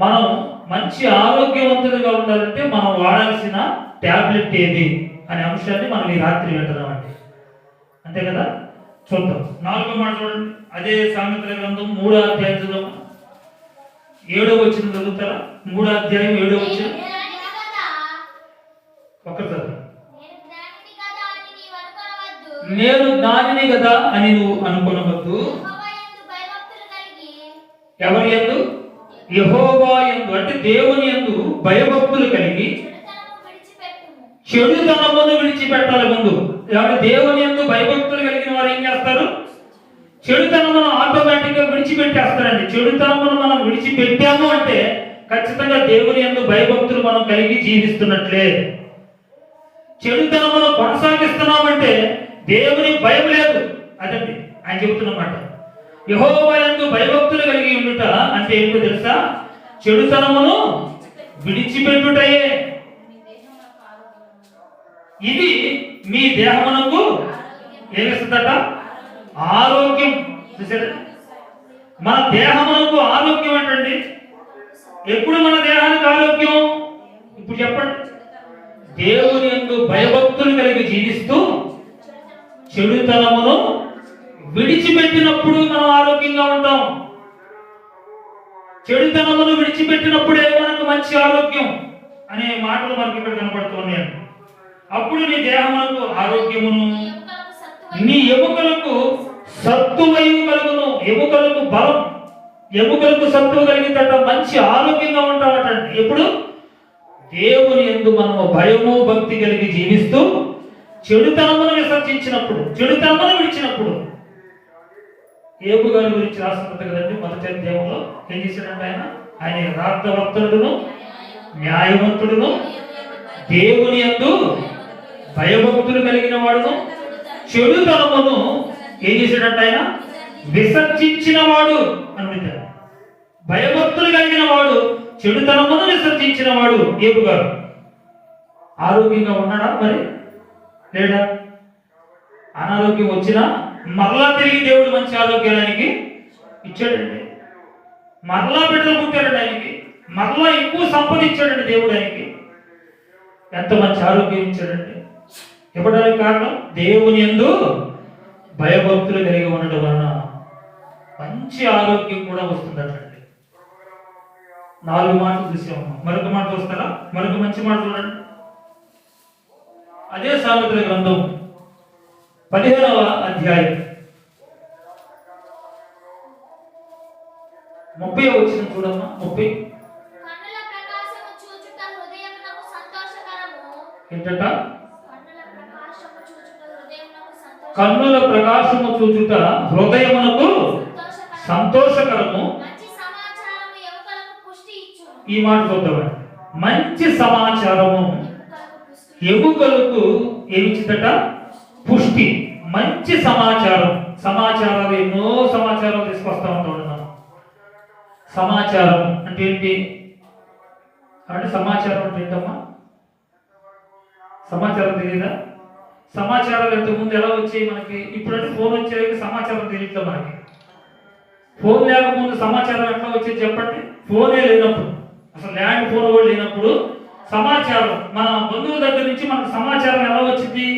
మనం మంచి ఆరోగ్యవంతులుగా ఉండాలంటే మనం వాడాల్సిన టాబ్లెట్ ఏది అనే అంశాన్ని మనం ఈ రాత్రి వింటున్నామండి. అంతే కదా? చూద్దాం. 4వ మాట చూడండి. అదే సామెతల గ్రంథం 3వ అధ్యాయం చదువు. 7వ వచనం చదువుతారా? 3వ అధ్యాయం 7వ వచనం. ఒకసారి, నేను దానిని కదా అని నువ్వు అనుకొనవద్దు. ఎవరి యందు? యెహోవా యందు, అంటే దేవుని యందు భయభక్తులు కలిగి చెడుతనమును విడిచిపెట్టాలి. ముందు దేవుని యందు భయభక్తులు కలిగిన వారు ఏం చేస్తారు? చెడుతనమును ఆటోమేటిక్ గా విడిచిపెట్టేస్తారండి. చెడుతనమును మనం విడిచిపెట్టాము అంటే ఖచ్చితంగా దేవుని యందు భయభక్తులు మనం కలిగి జీవిస్తున్నట్లే. చెడుతనమును కొనసాగిస్తున్నామంటే దేవుని భయం లేదు. అదండి ఆయన చెబుతున్నమాట. యెహోవా యందు భయభక్తులు కలిగి ఉండుట అంటే ఏంటో తెలుసా? చెడుతనమును విడిచిపెట్టుటయే. ఇది మీ దేహమునకు ఏమిస్తుందట? ఆరోగ్యం. చూసారా? మన దేహమునకు ఆరోగ్యం అంటండి. ఎప్పుడు మన దేహానికి ఆరోగ్యం? ఇప్పుడు చెప్పండి. దేవుని యందు భయభక్తులు కలిగి జీవిస్తూ చెడుతనమును విడిచిపెట్టినప్పుడు మనం ఆరోగ్యంగా ఉంటాం. చెడుతనమును విడిచిపెట్టినప్పుడే మనకు మంచి ఆరోగ్యం అనే మాటలు మనకి ఇక్కడ కనపడుతున్నాయి. అప్పుడు నీ దేహమునకు ఆరోగ్యమును, నీ ఎముకలకు సత్తువయు కలుగును. ఎముకలకు బలం, ఎముకలకు సత్తువ కలిగిందట. మంచి ఆరోగ్యంగా ఉంటామట. ఎప్పుడు? దేవుని యందు మనము భయము భక్తి కలిగి జీవిస్తూ చెడుతనమును విసర్జించినప్పుడు, చెడుతనమును విడిచినప్పుడు. ఏబు గారి గురించి రాస్తున్నది కదండి. మొదటి అధ్యాయంలో ఏం చేశాడంటే ఆయన యథార్థవంతుడును న్యాయవంతుడును దేవుని యందు భయభక్తులు కలిగిన వాడును చెడుతనమును ఏం చేశాడంటే ఆయన విసర్జించిన వాడు అని. భయభక్తులు కలిగిన వాడు చెడుతనమును విసర్జించిన వాడు ఏబు గారు. ఆరోగ్యంగా ఉన్నాడా? మరి లేడా? అనారోగ్యం వచ్చినా మరలా తిరిగి దేవుడు మంచి ఆరోగ్యానికి ఇచ్చాడండి. మరలా బిడ్డలు పుట్టాడండి ఆయనకి. మరలా ఎక్కువ సంపద ఇచ్చాడండి దేవుడు ఆయనకి. ఎంత మంచి ఆరోగ్యం ఇచ్చాడండి. ఇవ్వడానికి కారణం దేవుని యందు భయభక్తులు కలిగి ఉండడం వలన మంచి ఆరోగ్యం కూడా వస్తుందటండి. 4 మాటలు చూసాము. మరొక మాట చూస్తారా? మరొక మంచి మాట చూడండి. అదే సామెతల గ్రంథం 15వ అధ్యాయం 30వ వచనం చూడమ్మా. 30. ఏంటట? కన్నుల ప్రకాశము చూచుట హృదయమునకు సంతోషకరము. ఈ మాట చూద్దామండి. మంచి సమాచారము ఎముకలకు ఏమిచ్చిందట? పుష్టి. మంచి సమాచారం. సమాచారాలు ఎన్నో సమాచారాలు తీసుకొస్తా ఉంటాం. సమాచారం అంటే ఏంటి? అంటే సమాచారం అంటే ఏంటమ్మా? సమాచారం తెలియదా? సమాచారాలు ఇంతకుముందు ఎలా వచ్చాయి మనకి? ఇప్పుడంటే ఫోన్ వచ్చేది, సమాచారం తెలియట్లే మనకి. ఫోన్ లేకపోతే సమాచారం ఎట్లా వచ్చేది చెప్పండి? ఫోనే లేనప్పుడు, అసలు ల్యాండ్ ఫోన్ కూడా లేనప్పుడు సమాచారం మన బంధువుల దగ్గర నుంచి మనకు సమాచారం ఎలా వచ్చింది?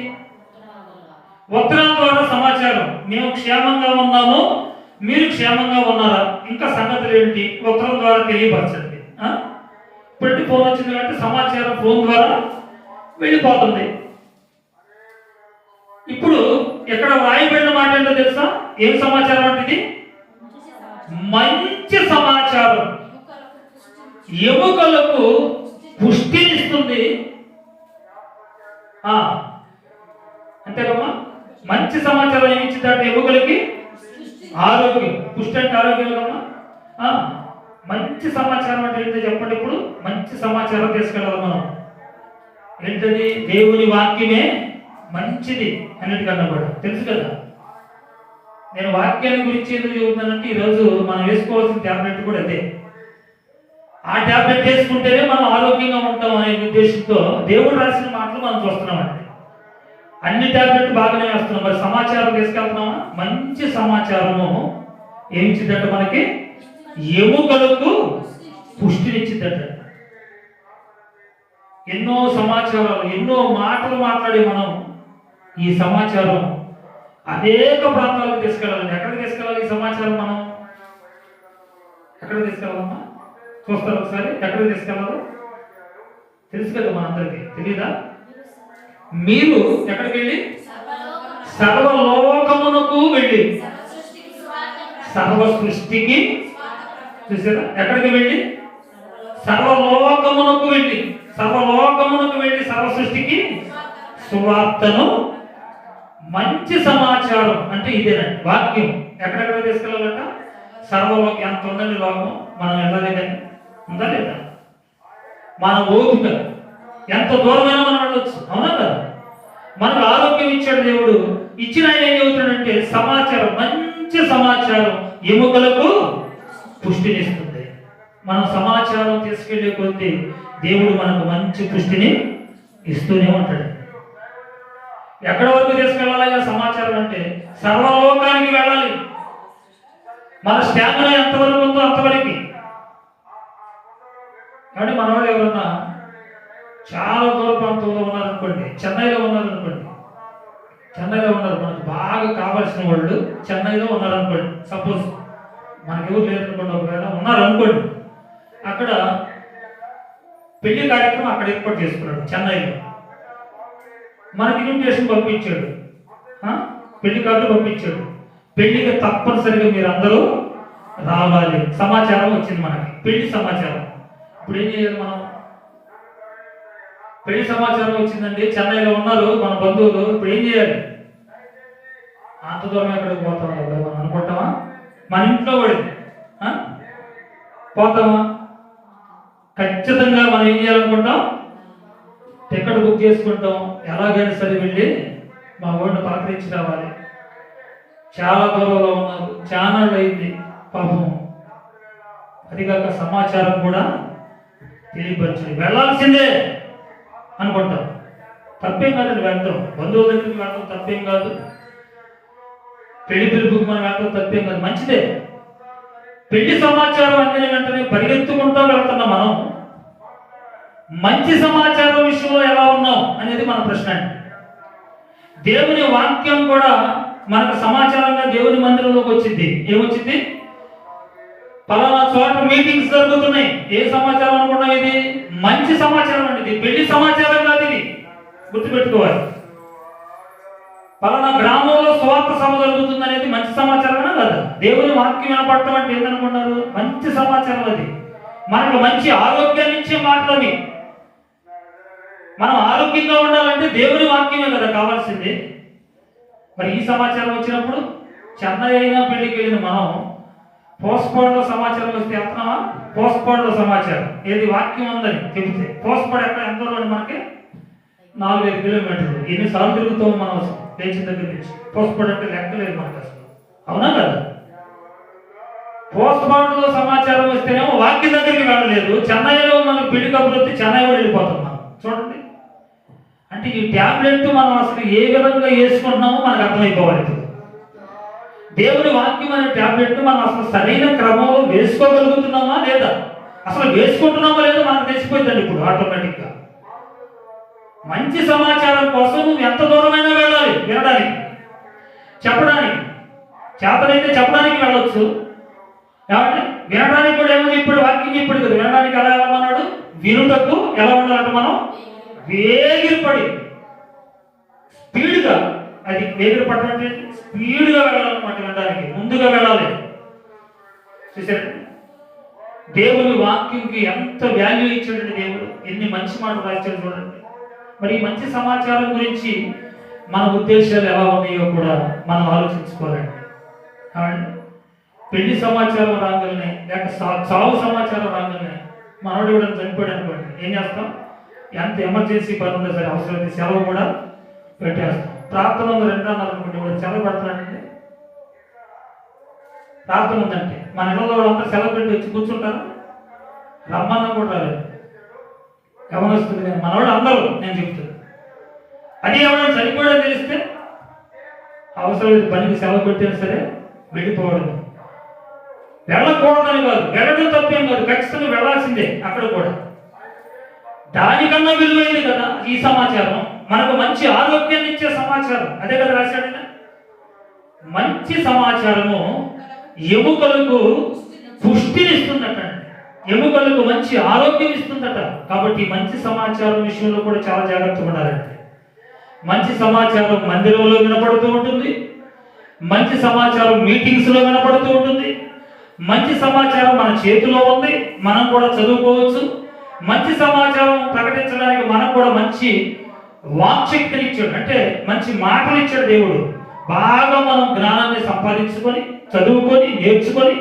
ఉత్తరం ద్వారా సమాచారం. మేము క్షేమంగా ఉన్నాము, మీరు క్షేమంగా ఉన్నారా, ఇంకా సంగతులు ఏంటి, ఉత్తరం ద్వారా తెలియపరచండి. ఇప్పుడంటే ఫోన్ వచ్చింది కాబట్టి సమాచారం ఫోన్ ద్వారా వెళ్ళిపోతుంది. ఇప్పుడు ఇక్కడ రాయబడిన మాట ఏంటో తెలుసా? ఏం సమాచారం అంటే ఇది? మంచి సమాచారం. ఎముకలకు పుష్టినిస్తుంది. అంతేకమ్మా, మంచి సమాచారం ఏమి ఇచ్చిందంటే ఎముకలకి ఆరోగ్యం. పుష్టి అంటే ఆరోగ్యం కదమ్మా. మంచి సమాచారం అంటే ఏంటో చెప్పండి. ఇప్పుడు మంచి సమాచారం తీసుకెళ్ళాలి మనం. ఏంటది? దేవుని వాక్యమే మంచిది అన్నిటికన్నా కూడా తెలుసు కదా. నేను వాక్యాన్ని గురించి ఎందుకు చెబుతున్నానంటే ఈరోజు మనం వేసుకోవాల్సిన ట్యాబ్లెట్ కూడా అదే. ఆ ట్యాబ్లెట్ వేసుకుంటేనే మనం ఆరోగ్యంగా ఉంటాం అనే ఉద్దేశంతో దేవుడు రాసిన మాటలు మనం చూస్తున్నామండి. అన్ని ట్యాబ్లెట్ బాగానే వేస్తున్నాం, మరి సమాచారం తీసుకెళ్తున్నామా? మంచి సమాచారము ఏమిచ్చిందంటే మనకి ఎముకలకు పుష్టినిచ్చిందట. ఎన్నో సమాచారాలు, ఎన్నో మాటలు మాట్లాడి మనం ఈ సమాచారం అనేక ప్రాంతాలకు తీసుకెళ్ళాలి. ఎక్కడికి తీసుకెళ్ళాలి ఈ సమాచారం? మనం ఎక్కడ తీసుకెళ్ళాలమ్మా? చూస్తారు ఒకసారి. ఎక్కడికి తీసుకెళ్ళాలో తెలుసు కదా మనందరికీ, తెలీదా? మీరు ఎక్కడికి వెళ్ళి? సర్వలోకమునకు వెళ్ళి, సర్వ సృష్టికి. చూసారా? ఎక్కడికి వెళ్ళి? సర్వలోకమునకు వెళ్ళి, సర్వలోకమునకు వెళ్ళి సర్వ సృష్టికి సువార్తను, మంచి సమాచారం అంటే ఇదేనండి వాక్యం. ఎక్కడెక్కడ తీసుకెళ్ళాలంట? సర్వలోకం. ఎంత ఉందండి లోకం, మనం వెళ్ళలేదని ఉందా లేదా? మన ఓపిక ఎంత దూరమైనా మనం వెళ్ళొచ్చు, అవునా కదా? మనకు ఆరోగ్యం ఇచ్చాడు దేవుడు. ఇచ్చిన ఆయన ఏం చెబుతాడంటే సమాచారం, మంచి సమాచారం ఎముకలకు పుష్టినిస్తుంది. మనం సమాచారం తీసుకెళ్లే కొద్దీ దేవుడు మనకు మంచి పుష్టిని ఇస్తూనే ఉంటాడు. ఎక్కడి వరకు తీసుకెళ్ళాలి సమాచారం అంటే? సర్వలోకానికి వెళ్ళాలి. మన స్టామినా ఎంతవరకు ఉందో అంతవరకు. కాబట్టి మన వాళ్ళు ఎవరన్నా చాలా దూర ప్రాంతంలో ఉన్నారనుకోండి, చెన్నైలో ఉన్నారనుకోండి, చెన్నైలో ఉన్నారు, మనకు బాగా కావాల్సిన వాళ్ళు చెన్నైలో ఉన్నారనుకోండి, సపోజ్ మనకి ఎవరు లేదనుకోండి, ఒకవేళ ఉన్నారనుకోండి, అక్కడ పెళ్లి కార్యక్రమం అక్కడ ఏర్పాటు చేసుకున్నాడు చెన్నైలో. మనకి ఇన్విటేషన్ పంపించాడు, పెళ్లి కార్డు పంపించాడు. పెళ్లికి తప్పనిసరిగా మీరు అందరూ రావాలి. సమాచారం వచ్చింది మనకి, పెళ్లి సమాచారం. ఇప్పుడు ఏం చేయాలి మనం? పెళ్లి సమాచారం వచ్చిందండి, చెన్నైలో ఉన్నారు మన బంధువులు, ఇప్పుడు ఏం చేయాలి? అంత దూరం ఎక్కడికి పోతాం మనం అనుకుంటామా? మన ఇంట్లో పడింది పోతామా? ఖచ్చితంగా మనం ఏం చేయాలనుకుంటాం? టికెట్ బుక్ చేసుకుంటాం. ఎలాగైనా సరే వెళ్ళి మా ఊరిని పలకరించి రావాలి. చాలా దూరంలో ఉన్నారు, చాలా అయింది పాపం. అదిగాక సమాచారం కూడా తెలియపరచండి, వెళ్ళాల్సిందే అనుకుంటాం. తప్పేం కాదండి వెళ్తాం, బంధువుల దగ్గరికి వెళ్తాం, తప్పేం కాదు. పెళ్లి పిలుపుకి మనం వెళ్తాం, తప్పేం కాదు, మంచిదే. పెళ్లి సమాచారం అందిన వెంటనే పరిగెత్తుకుంటూ వెళ్తున్నాం మనం. మంచి సమాచారం విషయంలో ఎలా ఉన్నాం అనేది మన ప్రశ్న. దేవుని వాక్యం కూడా మనకు సమాచారంగా దేవుని మందిరంలోకి వచ్చింది. ఏమొచ్చింది? పలానా చోట మీటింగ్స్ జరుగుతున్నాయి. ఏ సమాచారం అనుకున్నాం? ఇది మంచి సమాచారం అండి. ఇది పెళ్లి సమాచారం కాదు, ఇది గుర్తుపెట్టుకోవాలి. పలానా గ్రామంలో స్వార్థ సభ జరుగుతుంది అనేది మంచి సమాచారమేనా కదా? దేవుని వాక్యం వినపడటం అంటే ఏంటనుకున్నారు? మంచి సమాచారం. అది మనకు మంచి ఆరోగ్యాన్ని ఇచ్చే మాటలు. మనం ఆరోగ్యంగా ఉండాలంటే దేవుని వాక్యమే కదా కావాల్సింది. మరి ఈ సమాచారం వచ్చినప్పుడు చెన్నై అయినా పెళ్లికి వెళ్ళిన మనం పోస్ట్పోర్డ్లో సమాచారం వస్తే వెళ్తున్నామా? పోస్ట్పోర్డ్లో సమాచారం ఏది? వాక్యం ఉందని చెబితే పోస్ట్పోర్డ్ ఎక్కడ ఎంత దూరం? మనకి 4-5 కిలోమీటర్లు. ఎన్నిసార్లు తిరుగుతామో మనం లేచిన దగ్గర నుంచి. పోస్ట్పోర్డ్ అంటే లెక్కలేదు మనకు అసలు, అవునా కదా? పోస్ట్పోర్డ్లో సమాచారం వస్తేనేమో వాక్యం దగ్గరికి వెళ్ళలేదు. చెన్నైలో మనకు పెళ్లి కబురు వస్తే చెన్నై కూడా వెళ్ళిపోతాం మనం. చూడండి, అంటే ఈ ట్యాబ్లెట్ మనం అసలు ఏ విధంగా వేసుకుంటున్నామో మనకు అర్థమైపోవాలి. దేవుని వాక్యం అనే ట్యాబ్లెట్ మనం అసలు సరైన క్రమంలో వేసుకోగలుగుతున్నామా లేదా, అసలు వేసుకుంటున్నామా లేదా మనకు తెలిసిపోయిందండి ఇప్పుడు ఆటోమేటిక్గా. మంచి సమాచారం కోసం నువ్వు ఎంత దూరమైనా వెళ్ళాలి వినడానికి, చెప్పడానికి. చేతనైతే చెప్పడానికి వెళ్ళొచ్చు, ఏమంటే వినడానికి కూడా ఏమో ఇప్పుడు వాక్యం ఇప్పుడు కదా. వినడానికి ఎలా వెళ్ళమన్నాడు? వినుటకు ఎలా ఉండాలంటే మనం వేగిరపడి స్పీడ్గా, అది వేగిరపడటం అంటే స్పీడ్గా వెళ్ళాలన్నమాట. వినడానికి ముందుగా వెళ్ళాలి. చూసారు దేవుని వాక్యంకి ఎంత వాల్యూ ఇచ్చాడండి దేవుడు. ఎన్ని మంచి మాటలు రాశాడు చూడండి. మరి ఈ మంచి సమాచారం గురించి మన ఉద్దేశాలు ఎలా ఉన్నాయో కూడా మనం ఆలోచించుకోవాలండి. పెళ్లి సమాచారం రాగానే లేక చావు సమాచారం రాగానే మనోడు కూడా చనిపోయాడు అనుకోండి, ఏం చేస్తాం? ఎంత ఎమర్జెన్సీ పని ఉందో సరే అవసరమైతే సెలవు కూడా పెట్టేస్తాం. ప్రార్థన ఉంది 2 అన్నారు అనుకోండి, ఇప్పుడు సెలవు పెడతానంటే ప్రార్థన ఉందంటే మన ఇళ్ళలో వాళ్ళంతా సెలవు పెట్టి వచ్చి కూర్చుంటారు, రమ్మన్నా కూడా రాలేదు. గమనిస్తుంది కానీ మనవాళ్ళు అందరూ నేను చెప్తాను. అది ఎవరైనా చనిపోయాడని తెలిస్తే అవసరమైతే పనికి సెలవు పెట్టినా సరే వెళ్ళిపోవడం. వెళ్ళకూడదని కాదు, వెళ్ళడం తప్పేం కాదు, ఖచ్చితంగా వెళ్ళాల్సిందే. అక్కడ కూడా దానికన్నా విలువైంది కదా ఈ సమాచారం, మనకు మంచి ఆరోగ్యాన్ని ఇచ్చే సమాచారం. అదే కదా రాశాడు. మంచి సమాచారము ఎముకలకు పుష్టినిస్తుందట, ఎముకలకు మంచి ఆరోగ్యం ఇస్తుందట. కాబట్టి మంచి సమాచారం విషయంలో కూడా చాలా జాగ్రత్తగా ఉండాలండి. మంచి సమాచారం మందిరంలో వినపడుతూ ఉంటుంది, మంచి సమాచారం మీటింగ్స్లో వినపడుతూ ఉంటుంది, మంచి సమాచారం మన చేతిలో ఉంది, మనం కూడా చదువుకోవచ్చు. మంచి సమాచారం ప్రకటించడానికి మనకు కూడా మంచి వాక్శక్తిని ఇచ్చాడు, అంటే మంచి మాటలు ఇచ్చాడు దేవుడు. బాగా మనం జ్ఞానాన్ని సంపాదించుకొని చదువుకొని నేర్చుకొని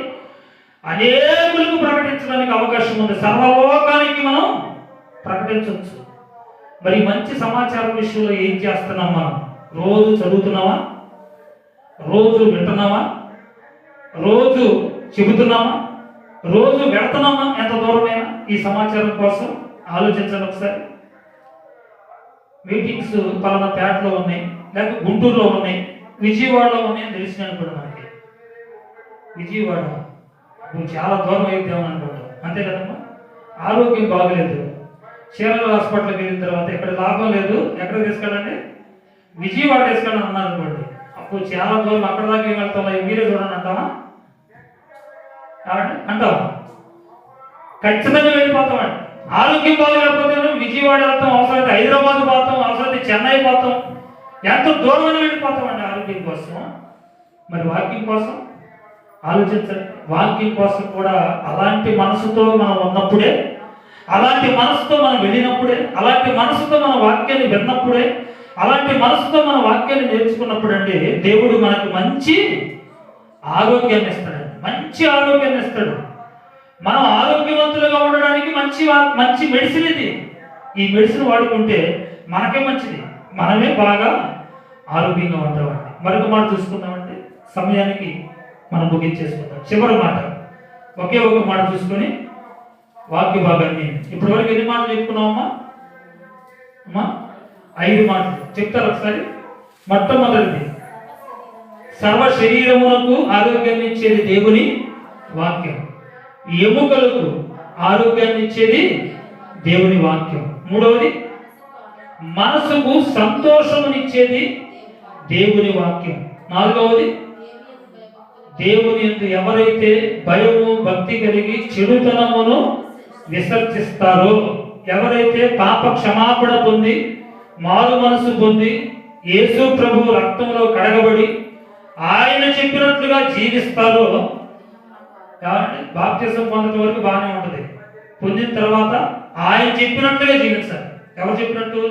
అనేకులకు ప్రకటించడానికి అవకాశం ఉంది. సర్వలోకానికి మనం ప్రకటించవచ్చు. మరి మంచి సమాచారం విషయంలో ఏం చేస్తున్నాం? మనం రోజు చదువుతున్నామా? రోజు వింటున్నామా? రోజు చెబుతున్నామా? రోజు వెళ్తున్నామా? ఎంత దూరమైనా ఈ సమాచారం కోసం ఆలోచించండి ఒకసారి. మీటింగ్స్ పలానా పేటలో ఉన్నాయి, లేకపోతే గుంటూరులో ఉన్నాయి, విజయవాడలో ఉన్నాయని తెలిసినాను కూడా మనకి. విజయవాడ నువ్వు చాలా దూరం అయిద్దామని అనుకుంటావు, అంతే కదమ్మా. ఆరోగ్యం బాగలేదు, చీరాల హాస్పిటల్కి వెళ్ళిన తర్వాత ఇక్కడ లాభం లేదు, ఎక్కడ తీసుకెళ్ళండి? విజయవాడ తీసుకెళ్ళని అన్నారు అనుకోండి. అప్పుడు చాలా దూరం, అక్కడ దాకా ఏం వెళ్తాం, మీరే చూడండి అంటావా? అంటావా? ఖచ్చితంగా వెళ్ళిపోతామండి. ఆరోగ్యం బాగలేకపోతే విజయవాడ వెళ్తాం, అవసరమైతే హైదరాబాద్ పోతాం, అవసరమైతే చెన్నై పోతాం, ఎంత దూరమైనా వెళ్ళిపోతామండి ఆరోగ్యం కోసం. మరి వాక్యం కోసం ఆలోచించండి. వాక్యం కోసం కూడా అలాంటి మనసుతో మనం ఉన్నప్పుడే, అలాంటి మనసుతో మనం వెళ్ళినప్పుడే, అలాంటి మనసుతో మన వాక్యాన్ని విన్నప్పుడే, అలాంటి మనసుతో మన వాక్యాన్ని నేర్చుకున్నప్పుడు అండి దేవుడు మనకు మంచి ఆరోగ్యాన్ని ఇస్తాడు, మంచి ఆరోగ్యాన్ని ఇస్తాడు. మనం ఆరోగ్యవంతులుగా ఉండడానికి మంచి మెడిసిన్ ఇది. ఈ మెడిసిన్ వాడుకుంటే మనకే మంచిది, మనమే బాగా ఆరోగ్యంగా ఉంటామండి. మరొక మాట చూసుకుందామంటే సమయానికి మనం ముగించేసుకుందాం. చివరి మాట, ఒకే ఒక మాట చూసుకొని వాక్య భాగాన్ని ఇప్పటి వరకు ఎన్ని మాటలు చెప్పుకున్నామమ్మా? 5 మాటలు చెప్తారు ఒకసారి. మొట్టమొదటిది, సర్వ శరీరమునకు ఆరోగ్యాన్ని ఇచ్చేది దేవుని వాక్యం. ఎముకలకు ఆరోగ్యాన్ని ఇచ్చేది దేవుని వాక్యం. మూడవది, మనసుకు సంతోషమునిచ్చేది దేవుని వాక్యం. నాలుగవది, దేవుని యందు ఎవరైతే భయము భక్తి కలిగి చెడుతనమును విసర్జిస్తారో, ఎవరైతే పాప క్షమాపణ పొంది మారు మనసు పొంది యేసు ప్రభు రక్తంలో కడగబడి ఆయన చెప్పినట్లుగా జీవిస్తారో, బాప్తిజం పొందడం వరకు బాగానే ఉంటుంది, పొందిన తర్వాత ఆయన చెప్పినట్లుగా జీవించాలి. ఎవరు చెప్పినట్టు?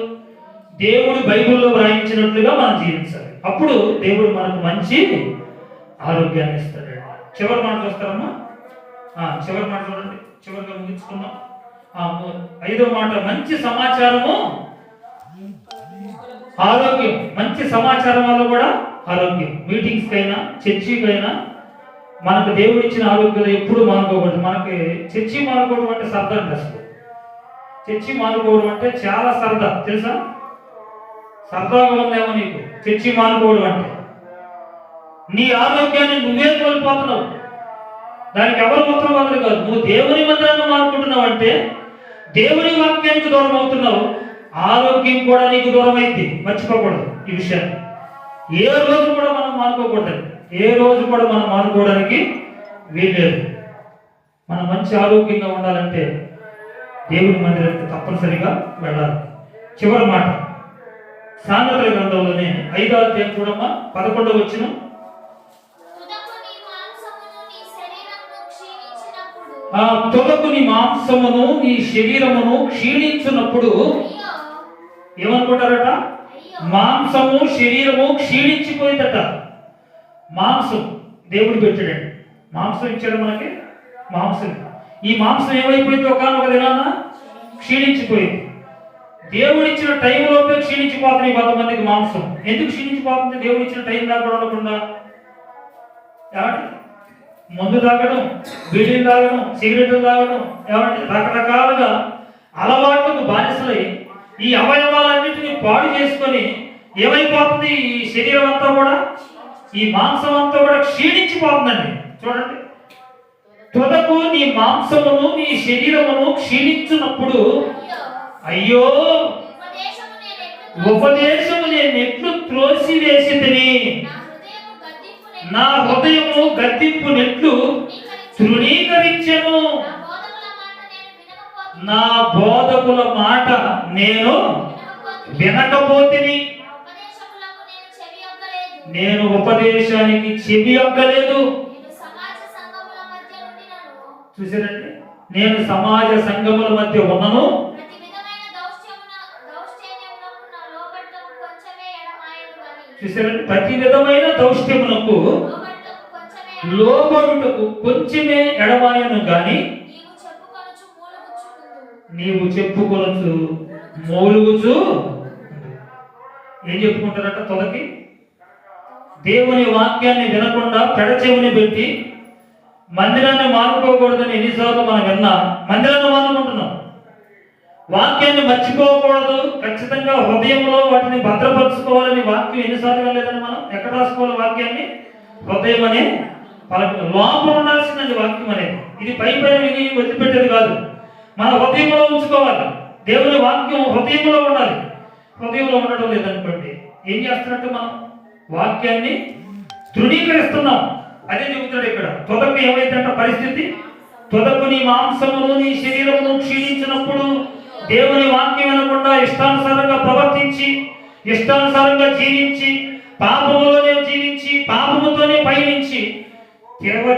దేవుడు బైబిల్లో వ్రాయించినట్లుగా మనం జీవించాలి. అప్పుడు దేవుడు మనకు మంచి ఆరోగ్యాన్ని ఇస్తాడు. చివరి మాట చూస్తారమ్మా? చివరి మాట చూడండి, చివరిగా ముగించుకున్నాం. 5వ మాట, మంచి సమాచారము ఆరోగ్యం. మంచి సమాచారం వల్ల కూడా ఆరోగ్యం. మీటింగ్స్ కైనా చర్చికైనా మనకు దేవుడు ఇచ్చిన ఆరోగ్యం ఎప్పుడు మానుకోకూడదు. మనకి చర్చి మానుకోవడం అంటే సరదా అండి. అసలు చర్చి మానుకోవడం అంటే చాలా సరదా, తెలుసా? సరదాగా ఉందేమో నీకు చర్చి మానుకోవడం అంటే. నీ ఆరోగ్యాన్ని నువ్వే కోల్పోతున్నావు, దానికి ఎవరు ఉత్తరవాదులు కాదు. నువ్వు దేవుని మందిరాన్ని మానుకుంటున్నావు అంటే దేవుని వాక్యానికి దూరం అవుతున్నావు, ఆరోగ్యం కూడా నీకు దూరం అయింది. మర్చిపోకూడదు ఈ విషయాన్ని. ఏ రోజు కూడా మనం మానుకోకూడదు, ఏ రోజు కూడా మనం మానుకోవడానికి వీల్లేదు. మనం మంచి ఆరోగ్యంగా ఉండాలంటే దేవుని మందిరానికి తప్పనిసరిగా వెళ్ళాలి. చివరి మాట, సామెతల గ్రంథంలోనే 5వ అధ్యాయం చూడమ్మా, 11వ వచనం. తొలకు నీ మాంసమును నీ శరీరమును క్షీణించినప్పుడు ఏమనుకుంటారట? మాంసము శరీరము క్షీణించిపోయిందట. మాంసం దేవుడు పెట్టాడండి, మాంసం ఇచ్చాడు మనకి. మాంసం, ఈ మాంసం ఏమైపోయింది? ఒకనొక దినాన క్షీణించిపోయింది. దేవుడు ఇచ్చిన టైంలోపే క్షీణించిపోతుంది కొంతమందికి మాంసం. ఎందుకు క్షీణించిపోతుంది? దేవుడు ఇచ్చిన టైం దాకా ఉండకుండా ఏమంటే మందు తాగడం, బీడీలు తాగడం, సిగరెట్లు తాగడం, ఏమంటే రకరకాలుగా అలవాట్లకు బానిసలై ఈ అవయవాలన్నింటినీ పాడు చేసుకొని ఏమైపోతుంది? ఈ శరీరం అంతా కూడా, ఈ మాంసం అంతా కూడా క్షీణించిపోతుందండి. చూడండి, తుదకు నీ మాంసమును నీ శరీరమును క్షీణించినప్పుడు అయ్యో ఉపదేశము నేను ఎట్లు త్రోసి వేసితిని, నా హృదయము గద్దింపు నెట్లు తృణీకరించెను, నా బోధకుల మాట నేను వినకపోతిని, నేను ఉపదేశానికి చెవి ఒగ్గలేదు. చూసారండి, నేను సమాజ సంఘముల మధ్య ఉన్నను, చూసారండి, ప్రతి విధమైన దౌష్ట్యమునకు లోబడుటకు కొంచెమే ఎడమాయను గాని నీవు చెప్పుకొనొచ్చు మూలుగుచు. ఏం చెప్పుకుంటారట? తొలకి దేవుని వాక్యాన్ని వినకుండా పెడచెవిని పెట్టి మందిరాన్ని మానుకోకూడదని ఎన్నిసార్లు మనం విన్నా మందిరాన్ని మానుకుంటున్నాం. వాక్యాన్ని మర్చిపోకూడదు, ఖచ్చితంగా హృదయంలో వాటిని భద్రపరచుకోవాలని వాక్యం ఎన్నిసార్లు వెళ్ళలేదని మనం ఎక్కడ రాసుకోవాలి? వాక్యాన్ని హృదయం అనే లోపల ఉండాల్సిందండి వాక్యం అనేది. ఇది పై పైన విని వదిలిపెట్టేది కాదు, మన హృదయంలో ఉంచుకోవాలి. దేవుని వాక్యం హృదయంలో ఉండాలి. హృదయంలో ఉండడం లేదనుకోండి ఏం చేస్తున్నట్టు? మనం వాక్యాన్ని తృణీకరిస్తున్నాం. అదే చెబుతాడు ఇక్కడ. తుదకు ఏమైందంట పరిస్థితి? తుదకు నీ మాంసమును నీ శరీరమును క్షీణించినప్పుడు దేవుని వాక్యం వినకుండా ఇష్టానుసారంగా ప్రవర్తించి, ఇష్టానుసారంగా జీవించి, పాపములోనే జీవించి, పాపముతోనే పయనించి తీవ్ర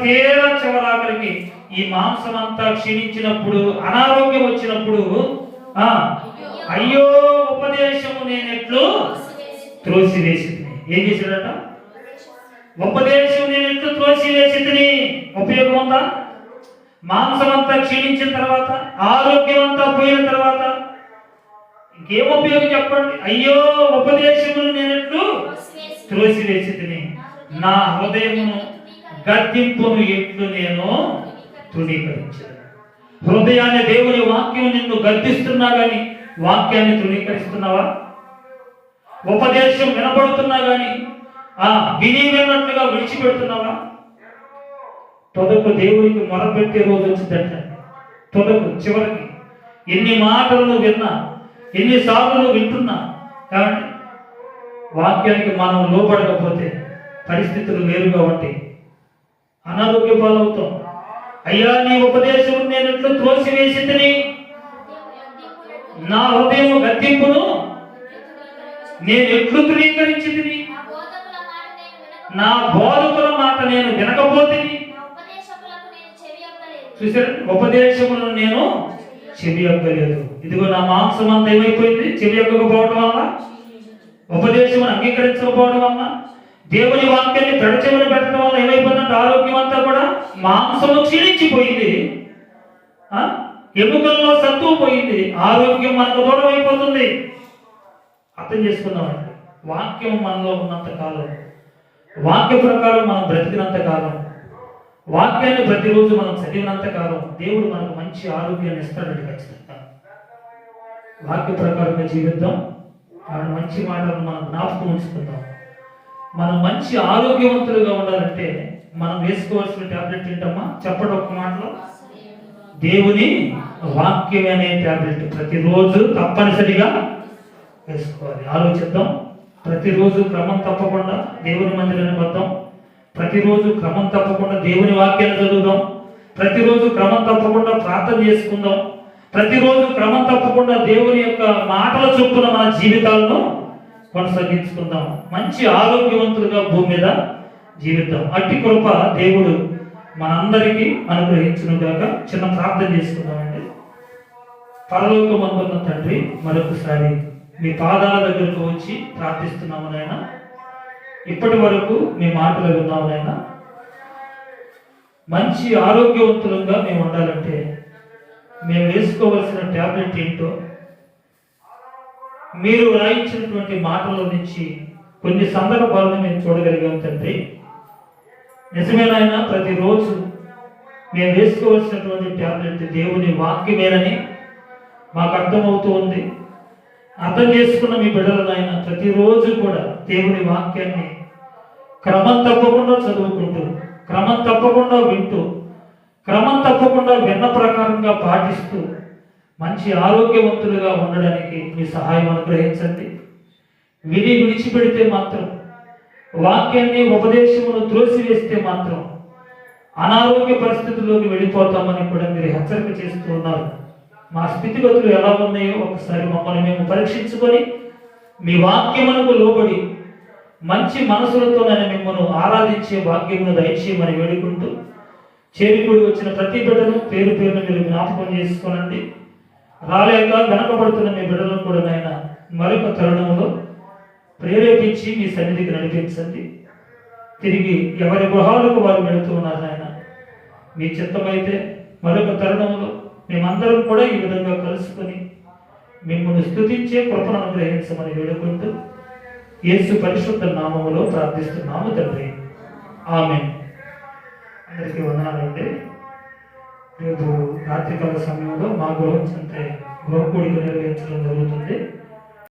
చివరాఖరికి ఈ మాంసం అంతా క్షీణించినప్పుడు, అనారోగ్యం వచ్చినప్పుడు అయ్యో ఉపదేశము నేనెట్లు త్రోసివేసింది. ఏం చేశాడట? ఉపదేశం నేనెట్లు త్రోసివేసింది. ఉపయోగం ఉందా? మాంసం అంతా క్షీణించిన తర్వాత, ఆరోగ్యం అంతా పోయిన తర్వాత ఇంకేం ఉపయోగం చెప్పండి? అయ్యో ఉపదేశమును నేనెట్లు త్రోసివేసింది, నా హృదయమును గద్దింపును ఎట్లు నేను తృణీకరించాను. హృదయాన్ని దేవుని వాక్యం నిన్ను గద్దిస్తున్నా గాని వాక్యాన్ని తృణీకరిస్తున్నావా? ఉపదేశం వినబడుతున్నా గాని విని విన్నట్లుగా విడిచిపెడుతున్నావా? తొదకు దేవునికి మొరపెట్టే రోజు వచ్చిందంట. తొదకు చివరికి ఎన్ని మాటలను విన్నా, ఎన్నిసార్లు వింటున్నా, కాబట్టి వాక్యానికి మనం లోపడకపోతే పరిస్థితులు వేరుగా ఉంటాయి. అనారోగ్య పాలవుతాం. అయ్యా నీ ఉపదేశం నేను ఎట్లు త్రోసివేసిందని, నా హృదయం గద్దింపును నేను ఎట్లు తృణీకరించింది, నా బోధకుల మాట నేను వినకపోతిని. చూసారు, ఉపదేశమును నేను చెవి యొక్కలేదు. ఇదిగో నా మాంసం అంతా ఏమైపోయింది? చెవి యొక్కకపోవడం వల్ల, ఉపదేశమును అంగీకరించకపోవడం వల్ల, దేవుని వాక్యాన్ని తడచెవిని పెట్టడం వల్ల ఏమైపోయిందంటే ఆరోగ్యం అంతా కూడా మాంసము క్షీణించిపోయింది, ఎముకల్లో సత్తువు పోయింది, ఆరోగ్యం మనకు దూరం అయిపోతుంది. అర్థం చేసుకున్నామండి. వాక్యం మనలో ఉన్నంత కాలం, వాక్య ప్రకారం మనం బ్రతికినంత కాలం, వాక్యాన్ని ప్రతిరోజు మనం చదివినంత కాలం దేవుడు మనకు మంచి ఆరోగ్యాన్ని ఇస్తాడండి. ఖచ్చితంగా వాక్య ప్రకారంగా జీవిద్దాం. ఆయన మంచి మాటలను మనం జ్ఞాపకం ఉంచుకుందాం. మనం మంచి ఆరోగ్యవంతులుగా ఉండాలంటే మనం వేసుకోవాల్సిన టాబ్లెట్ ఏంటమ్మా? చెప్పండి ఒక్క మాటలో. దేవుని వాక్యం అనే టాబ్లెట్ ప్రతిరోజు తప్పనిసరిగా వేసుకోవాలి. ఆలోచిద్దాం. ప్రతిరోజు క్రమం తప్పకుండా దేవుని మందిరానికి వద్దాం. ప్రతిరోజు క్రమం తప్పకుండా దేవుని వాక్యాన్ని చదువుదాం. ప్రతిరోజు క్రమం తప్పకుండా ప్రార్థన చేసుకుందాం. ప్రతిరోజు క్రమం తప్పకుండా దేవుని యొక్క మాటల చొప్పున మన జీవితాలను కొనసాగించుకుందాం. మంచి ఆరోగ్యవంతులుగా భూమి మీద జీవిద్దాం. అట్టి కృప దేవుడు మనందరికీ అనుగ్రహించును గాక. చిన్న ప్రార్థన చేసుకుందామండి. పరలోకమందున్న తండ్రి, మరొకసారి మీ పాదాల దగ్గరకు వచ్చి ప్రార్థిస్తున్నాము నాయన. ఇప్పటి వరకు మీ మాటలు విన్నాము నాయన. మంచి ఆరోగ్యవంతులుగా మేము ఉండాలంటే మేము వేసుకోవాల్సిన ట్యాబ్లెట్ ఏంటో మీరు రాయించినటువంటి మాటల నుంచి కొన్ని సందర్భాలను మేము చూడగలిగాం తండ్రి. నిజమేనాయన, ప్రతిరోజు మేము వేసుకోవాల్సినటువంటి ట్యాబ్లెట్ దేవుని వాక్యమేనని మాకు అర్థమవుతూ ఉంది. అర్థం చేసుకున్న మీ బిడ్డలనైనా ప్రతిరోజు కూడా దేవుని వాక్యాన్ని క్రమం తప్పకుండా చదువుకుంటూ, క్రమం తప్పకుండా వింటూ, క్రమం తప్పకుండా విన్న ప్రకారంగా పాటిస్తూ మంచి ఆరోగ్యవంతులుగా ఉండడానికి మీ సహాయం అనుగ్రహించండి. విడిచిపెడితే మాత్రం, వాక్యాన్ని ఉపదేశమును త్రోసివేస్తే మాత్రం అనారోగ్య పరిస్థితుల్లోకి వెళ్ళిపోతామని కూడా మీరు హెచ్చరిక చేస్తూ ఉన్నారు. మా స్థితిగతులు ఎలా ఉన్నాయో ఒకసారి మమ్మల్ని మేము పరీక్షించుకొని మీ వాక్యమునకు లోబడి మంచి మనసులతో నేను మిమ్మల్ని ఆరాధించే భాగ్యమును దయచేయమని వేడుకుంటూ, చేరికూడి వచ్చిన ప్రతి బిడ్డను పేరు పేరును మీరు జ్ఞాపకం చేసుకోనండి. రాలేక వెనకబడుతున్న మీ బిడ్డలను కూడా నాయన మరొక తరుణంలో ప్రేరేపించి మీ సన్నిధికి నడిపించండి. తిరిగి ఎవరి గృహాలకు వారు వెళుతూ ఉన్నారు నాయన. మీ చిత్తమైతే మరొక తరుణంలో మేమందరం కూడా ఈ విధంగా కలుసుకొని మిమ్మల్ని స్తుతించే కృపను అనుగ్రహించమని వేడుకుంటూ యేసు పరిశుద్ధ నామములో ప్రార్థిస్తున్నాము తండ్రి. ఆమేన్. అందరికీ వందనాలండి. రేపు రాత్రికాల సమయంలో మా గృహం గృహ కూడిక నిర్వహించడం జరుగుతుంది.